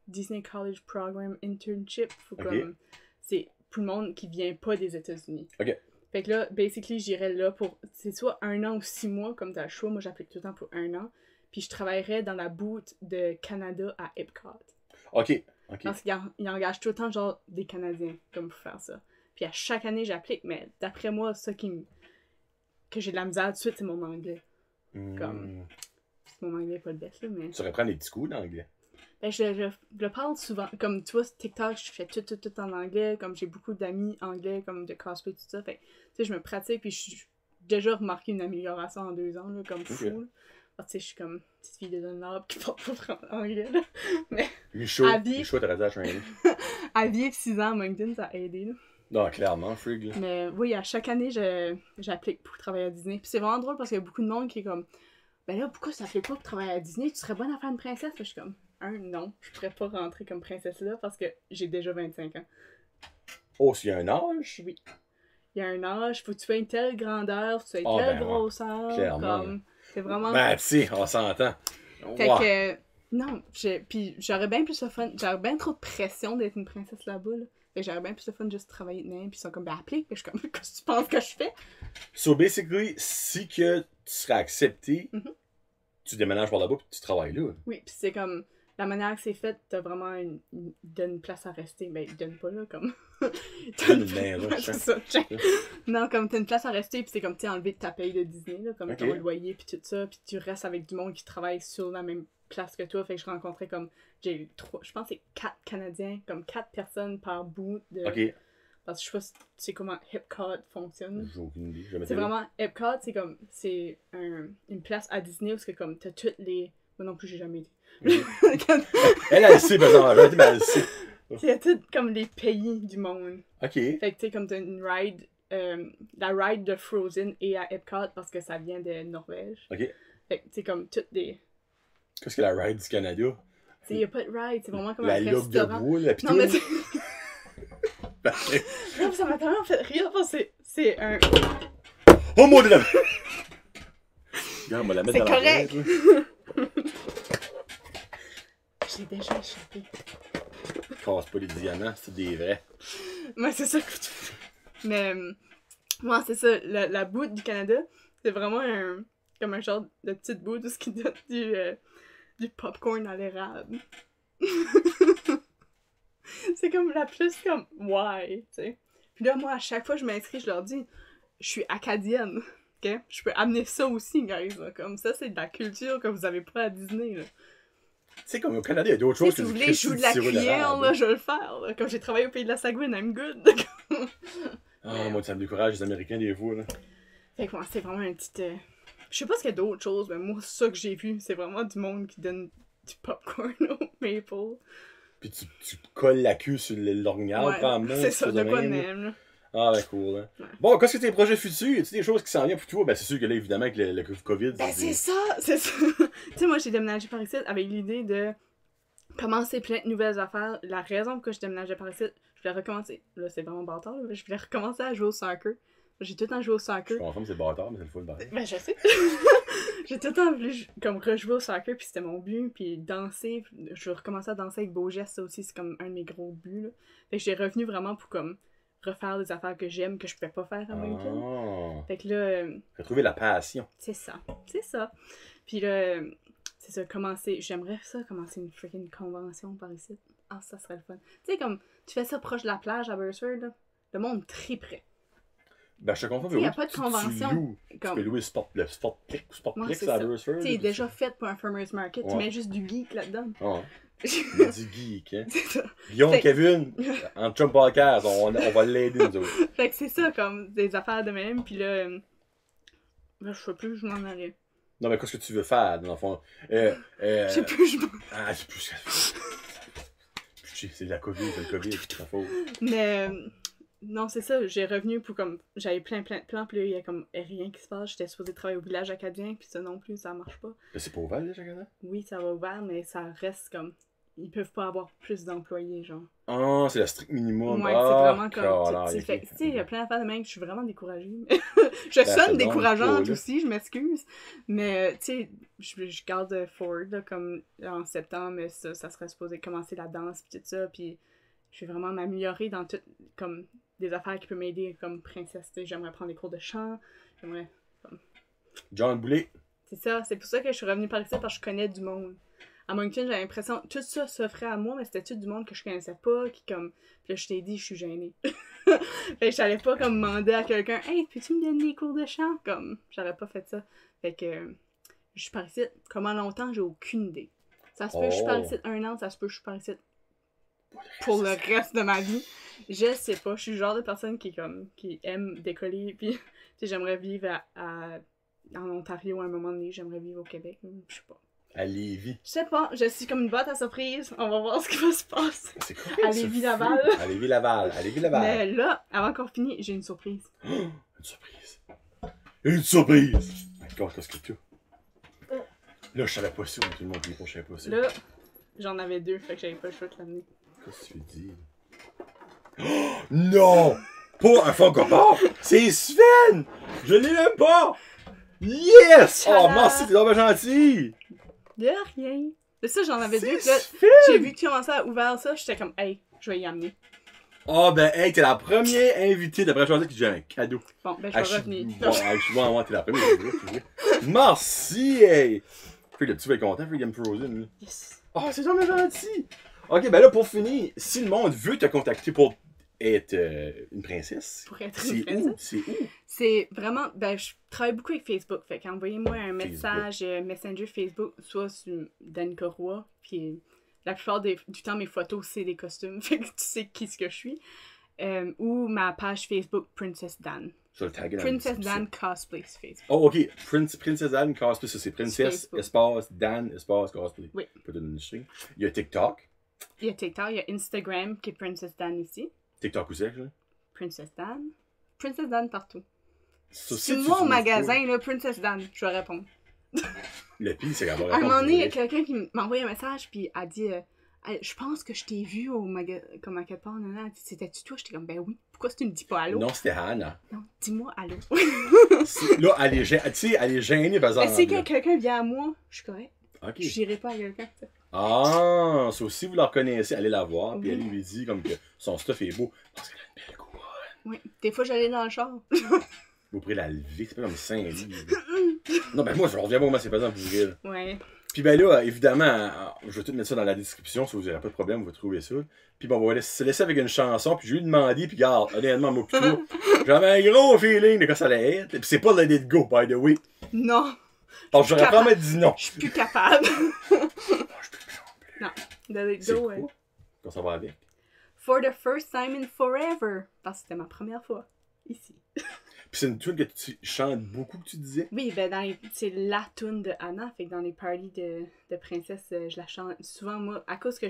Disney College Program Internship. Comme, c'est pour le monde qui vient pas des États-Unis. OK. Fait que là, basically, j'irais là pour... C'est soit 1 an ou 6 mois, comme t'as le choix. Moi, j'applique tout le temps pour 1 an. Puis je travaillerais dans la booth de Canada à Epcot. OK. Parce qu'ils engagent tout le temps, genre, des Canadiens, comme pour faire ça. Puis à chaque année, j'applique. Mais d'après moi, ça que j'ai de la misère tout de suite, c'est mon anglais. Comme... Mon anglais n'est pas le best, là, mais... Tu reprends des petits coups d'anglais? Ben, je le parle souvent. Comme, tu vois, TikTok, je fais tout en anglais. Comme, j'ai beaucoup d'amis anglais, comme de cosplay, tout ça. Fait tu sais, je me pratique, puis j'ai déjà remarqué une amélioration en 2 ans, là, comme fou. Là. Alors, tu sais, je suis comme petite fille de Dunlop qui parle pas vraiment anglais, là. Mais... Michaud, t'aurais dû à traîner. À vivre 6 ans à Moncton, ça a aidé, là. Non, clairement, frig, là. Mais oui, à chaque année, j'applique pour travailler à Disney. Puis c'est vraiment drôle parce qu'il y a beaucoup de monde qui est comme... Ben là, pourquoi ça fait pas pour travailler à Disney? Tu serais bonne à faire une princesse? Je suis comme... non, je pourrais pas rentrer comme princesse là parce que j'ai déjà 25 ans. Oh, s'il y a un âge? Oui. Il y a un âge, faut que tu fasses une telle grandeur, faut que tu aies telle grosseur. Clairement. Comme... C'est vraiment... Ben, tu sais, on s'entend. Fait que... Non, puis j'aurais bien plus de fun. J'aurais bien trop de pression d'être une princesse là-bas, là. Fait que j'aurais bien plus de fun de juste travailler de même, puis ils sont comme, ben applique, puis je suis comme, qu'est-ce que tu penses que je fais? So, basically, si que tu serais accepté, tu déménages par là-bas, puis tu travailles là. Oui, puis c'est comme, la manière que c'est fait, t'as vraiment une place à rester. Ben, ils donnent pas là, comme... Une main, là, c'est ça, non, comme t'as une place à rester, puis c'est comme, tu enlevé de ta paye de Disney, là, comme ton loyer, puis tout ça, puis tu restes avec du monde qui travaille sur la même place que toi, fait que je rencontrais comme, je pense que c'est 4 Canadiens, comme 4 personnes par bout de... OK. Parce que je sais pas si tu sais comment Epcot fonctionne. J'ai aucune idée. C'est vraiment, Epcot, c'est comme, c'est une place à Disney où c'est comme, t'as toutes les... Moi non plus, j'ai jamais été. Elle sait, par exemple, mais elle sait. Il y a tout comme les pays du monde. OK. Fait que tu sais, comme t'as une ride, la ride de Frozen est à Epcot parce que ça vient de Norvège. OK. Fait que c'est comme toutes des... Qu'est-ce que la ride du Canada? Il n'y a pas de ride, c'est vraiment comme la un restaurant. de bois, la pitoune. Non, mais c'est... non, ça m'a tellement fait rire parce que c'est un... Oh mon dieu! Regarde, on va la mettre c'est dans correct! la J'ai déjà échappé. Casse pas les diamants, c'est des vrais. Mais c'est ça. Mais, moi, c'est ça. La boute du Canada, c'est vraiment comme un genre de petite boute où ce qui donne du popcorn à l'érable. C'est comme la plus comme why, tu sais. Puis là, moi, à chaque fois que je m'inscris, je leur dis, je suis acadienne, ok? Je peux amener ça aussi, guys, là. Comme ça, c'est de la culture que vous avez pas à Disney, là. Tu sais, comme au Canada, il y a d'autres choses si que vous voulez, je joue de la cuillère, là, je vais le faire, là. Comme j'ai travaillé au pays de la Sagouine, I'm good. Moi, ça me décourage, les Américains, des fois, là. Fait que moi, c'est vraiment un petit... Je sais pas s'il y a d'autres choses, mais moi, ça que j'ai vu, c'est vraiment du monde qui donne du popcorn au maple. Puis tu colles la queue sur l'orignal, ouais, probablement. C'est ça, de quoi de même, là. Ah, ben cool, hein. Ouais. Bon, qu'est-ce que tes projets futurs? Y a-tu des choses qui s'en viennent pour toi? Ben, c'est sûr que là, évidemment, avec le COVID. Ben, c'est ça! Tu sais, moi, j'ai déménagé par ici avec l'idée de commencer plein de nouvelles affaires. La raison pour laquelle je déménageais par ici, je voulais recommencer. Là, c'est vraiment bâtard, là, mais je voulais recommencer à jouer au soccer. J'ai tout le temps joué au soccer. Je comprends que c'est bâtard, mais c'est le fun, pareil. Ben, je sais. J'ai tout le temps voulu comme rejouer au soccer, puis c'était mon but, puis danser. Je vais recommencer à danser avec Beau Geste, ça aussi, c'est comme un de mes gros buts, là. Fait que j'ai revenu vraiment pour comme refaire des affaires que j'aime, que je pouvais pas faire à Moncton. Fait que là... Retrouver la passion. C'est ça. Puis là, c'est ça, j'aimerais ça, commencer une freaking convention par ici. Ah, ça serait le fun. Tu sais, comme, tu fais ça proche de la plage à Burstford, là, le monde triperait. Ben, je te comprends, il n'y a pas de convention. Tu peux louer le Sportplex à Burstford. Tu sais, il est déjà fait pour un farmer's market. Ouais. Tu mets juste du geek là-dedans. Ouais. Il y a du geek, hein. C'est ça. Guillaume, Kevin, en Trump Podcast, on va l'aider, nous autres. Fait que c'est ça, comme, des affaires de même, puis là, ben, je sais plus, je m'en allais. Non, mais qu'est-ce que tu veux faire, dans le fond? Je sais plus, je m'en... Ah, je sais plus. C'est la COVID, c'est le COVID, c'est la faute. Mais... Non, c'est ça, j'ai revenu pour comme... J'avais plein de plans, puis là, il y a comme rien qui se passe. J'étais supposée travailler au village acadien, puis ça non plus, ça marche pas. Mais c'est pas ouvert, déjà, Canada? Oui, ça va ouvert, mais ça reste comme... ils peuvent pas avoir plus d'employés, genre. Ah, c'est le strict minimum. Ouais, ah, c'est vraiment comme. carré, Tu sais, ok. tu sais, il y a plein d'affaires de même que je suis vraiment découragée. Je Ben, sonne c'est décourageante donc cool, aussi, je m'excuse. Mais, tu sais, je garde Ford, là, comme en septembre, mais ça serait supposé commencer la danse, pis tout ça, puis je vais vraiment m'améliorer dans tout, comme, des affaires qui peuvent m'aider, comme princesse, tu sais, j'aimerais prendre des cours de chant, j'aimerais. John Boulet. C'est ça, c'est pour ça que je suis revenue par ici, parce que je connais du monde. À Moncton, j'avais l'impression tout ça s'offrait à moi, mais c'était tout du monde que je connaissais pas, qui comme... Puis là, je t'ai dit, je suis gênée. Fait que j'allais pas comme demander à quelqu'un « Hey, peux-tu me donner des cours de chant? » Comme, j'aurais pas fait ça. Fait que, je suis par ici. Comment longtemps, j'ai aucune idée. Ça se peut que je suis par ici 1 an, ça se peut que je suis par ici pour le reste de ma vie. Je sais pas, je suis le genre de personne qui aime décoller, puis tu sais, j'aimerais vivre en Ontario à un moment donné, j'aimerais vivre au Québec, je sais pas. À Lévis. Je sais pas, je suis comme une boîte à surprise. On va voir ce qui va se passer. C'est correct, À ça, Lévis-Laval. fou. À Lévis-Laval. À Lévis-Laval. Mais là, avant qu'on finisse, j'ai une surprise. Une surprise. Une surprise! D'accord, qu'est-ce que tu as? Là, je savais pas ça, tout le monde dit, je savais pas ça. Là, j'en avais 2, fait que j'avais pas le choix de l'amener. Qu'est-ce que tu dis? Oh, non! Pas un Funko Pop! C'est Sven! Je l'ai même pas! Yes! Oh, Tadam! merci, t'es vraiment gentil! De rien. De ça, j'en avais 2, puis là, Sven! j'ai vu que tu commençais à ouvrir ça, j'étais comme, hey, je vais y amener. Oh, ben, hey, t'es la première invitée d'après choisir qui j'ai un cadeau. Bon, ben, je Ah, vais revenir. Bon, je suis bon, t'es la première. Merci, hey! Fait le petit va être content, fait qu'il aime Frozen, lui. Yes. Oh, c'est vraiment gentil! Ok, ben là, pour finir, si le monde veut te contacter pour être une princesse, Pour être c'est une princesse. où? C'est où? C'est vraiment, ben, je travaille beaucoup avec Facebook, fait qu'envoyez-moi un message Messenger Facebook, soit sur Danica Roy, puis la plupart du temps, mes photos, c'est des costumes, fait que tu sais qui ce que je suis. Ou ma page Facebook Princess Dan. Je vais le taguer dans Princess la description. Dan Cosplay sur Facebook. Oh, ok. Princess Dan Cosplay, ça c'est Princess, Facebook. espace, Dan, espace, Cosplay. Oui. Pas de industrie. Il y a TikTok. Il y a TikTok, il y a Instagram qui est Princess Dan ici. TikTok aussi, là. Princess Dan. Princess Dan partout. Ça, Si tu moi au trouves magasin, là, Princess Dan, je vais répondre. pas. Le pire, c'est qu'elle va À un répondre moment donné, il y a pour vrai. quelqu'un qui m'a envoyé un message, puis a dit je pense que je t'ai vu au magasin, comme à quelque part, c'était-tu toi? J'étais comme, ben oui, pourquoi tu me dis pas allô? Non, c'était Hannah. Non, dis-moi allô. Là, elle est gênée, tu sais, elle est gênée, par Mais exemple. si quelqu'un vient à moi, je suis correct. Ok. Je dirai pas à quelqu'un. tu sais. Ah, ça aussi, vous la reconnaissez, allez la voir, puis Oui. elle lui dit comme que son stuff est beau, parce qu'elle a une belle couronne. Oui. Des fois, j'allais dans le char. Vous pourrez la lever, c'est pas comme 5 livres. Non, ben moi, je reviens moi, c'est pesant pour vous. Ouais. Puis ben là, évidemment, je vais tout mettre ça dans la description, si vous n'aurez pas de problème, vous trouvez ça. Puis bon, on va se laisser avec une chanson, puis je lui ai demandé, puis regarde, honnêtement, moi pis toi, j'avais un gros feeling de quoi ça allait être. Puis c'est pas Let It Go, by the way. Non, Alors j'aurais probablement dit non. je suis plus capable. Ah, je peux plus non plus. Non. Let it C'est go, quoi? ouais. Quand ça va avec. For the first time in forever. Parce que c'était ma première fois. Ici. Puis c'est une tune que tu chantes beaucoup, que tu disais. Oui, ben c'est la tune de Anna, fait que dans les parties de princesse, je la chante souvent, moi, à cause que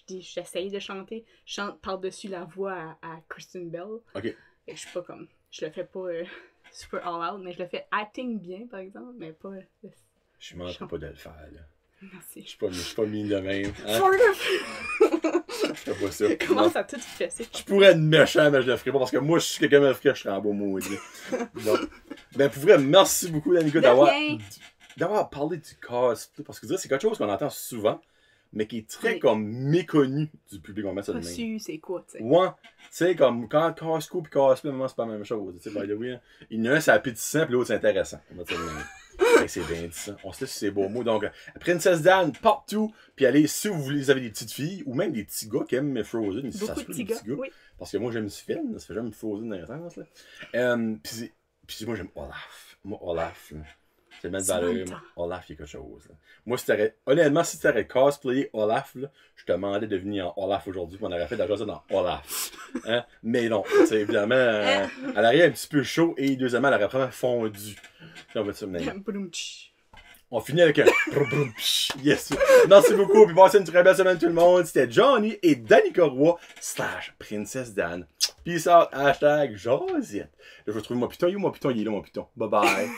j'essaye de chanter, je chante par-dessus la voix à Kristen Bell. Ok. Et je suis pas comme, je le fais pas super all out, mais je le fais acting bien, par exemple, mais pas... Je manquerai pas de le faire, là. Merci. Je suis pas mine de même. Hein? For the... Je ferais pas ça. Comment Non. ça tout fait, c'est Je pourrais être méchant, mais je le ferais pas parce que moi, si quelqu'un me le ferait, je serais en beau maudit. Donc, ben, pour vrai, merci beaucoup, Danica, De rien. d'avoir parlé du cosplay. Parce que c'est quelque chose qu'on entend souvent, mais qui est très Oui. comme méconnu du public. On va mettre ça de pas même. su c'est quoi, tu sais. Ouais, tu sais, comme quand Costco et cosplay, à un moment, c'est pas la même chose. Tu sais, by the way, hein. Il y en a un, c'est appétissant, puis l'autre, c'est intéressant. On va mettre ça de même. Fait que c'est bien dit ça. On se laisse sur ces beaux mots. Donc, Princess Dan, partout. Puis allez, si vous avez des petites filles ou même des petits gars qui aiment Frozen, ça Beaucoup se de peut, petits des gars, oui. parce que moi, j'aime Sven, ça fait jamais Frozen dans les sens, là. Puis moi, j'aime Olaf. Moi, Olaf, là. C'est le mettre de valeur. Samantha. Moi, Olaf, il y a quelque chose, là. Moi, honnêtement, si tu aurais cosplayé Olaf, là, je te demandais de venir en Olaf aujourd'hui, puis on aurait fait de la chose dans Olaf. Hein? Mais non, c'est évidemment, elle arrive un petit peu chaud, et deuxièmement, elle aurait probablement fondu. Puis on va dire ça maintenant. Boum-tch. On finit avec un brum, brum, psh. Yes. Merci beaucoup. Puis passez une très belle semaine tout le monde. C'était Johnny et Danica Roy / Princess Dan. Peace out. #Josette. Là, je vais trouver mon piton. Yo, mon piton, il est là, mon piton. Bye bye.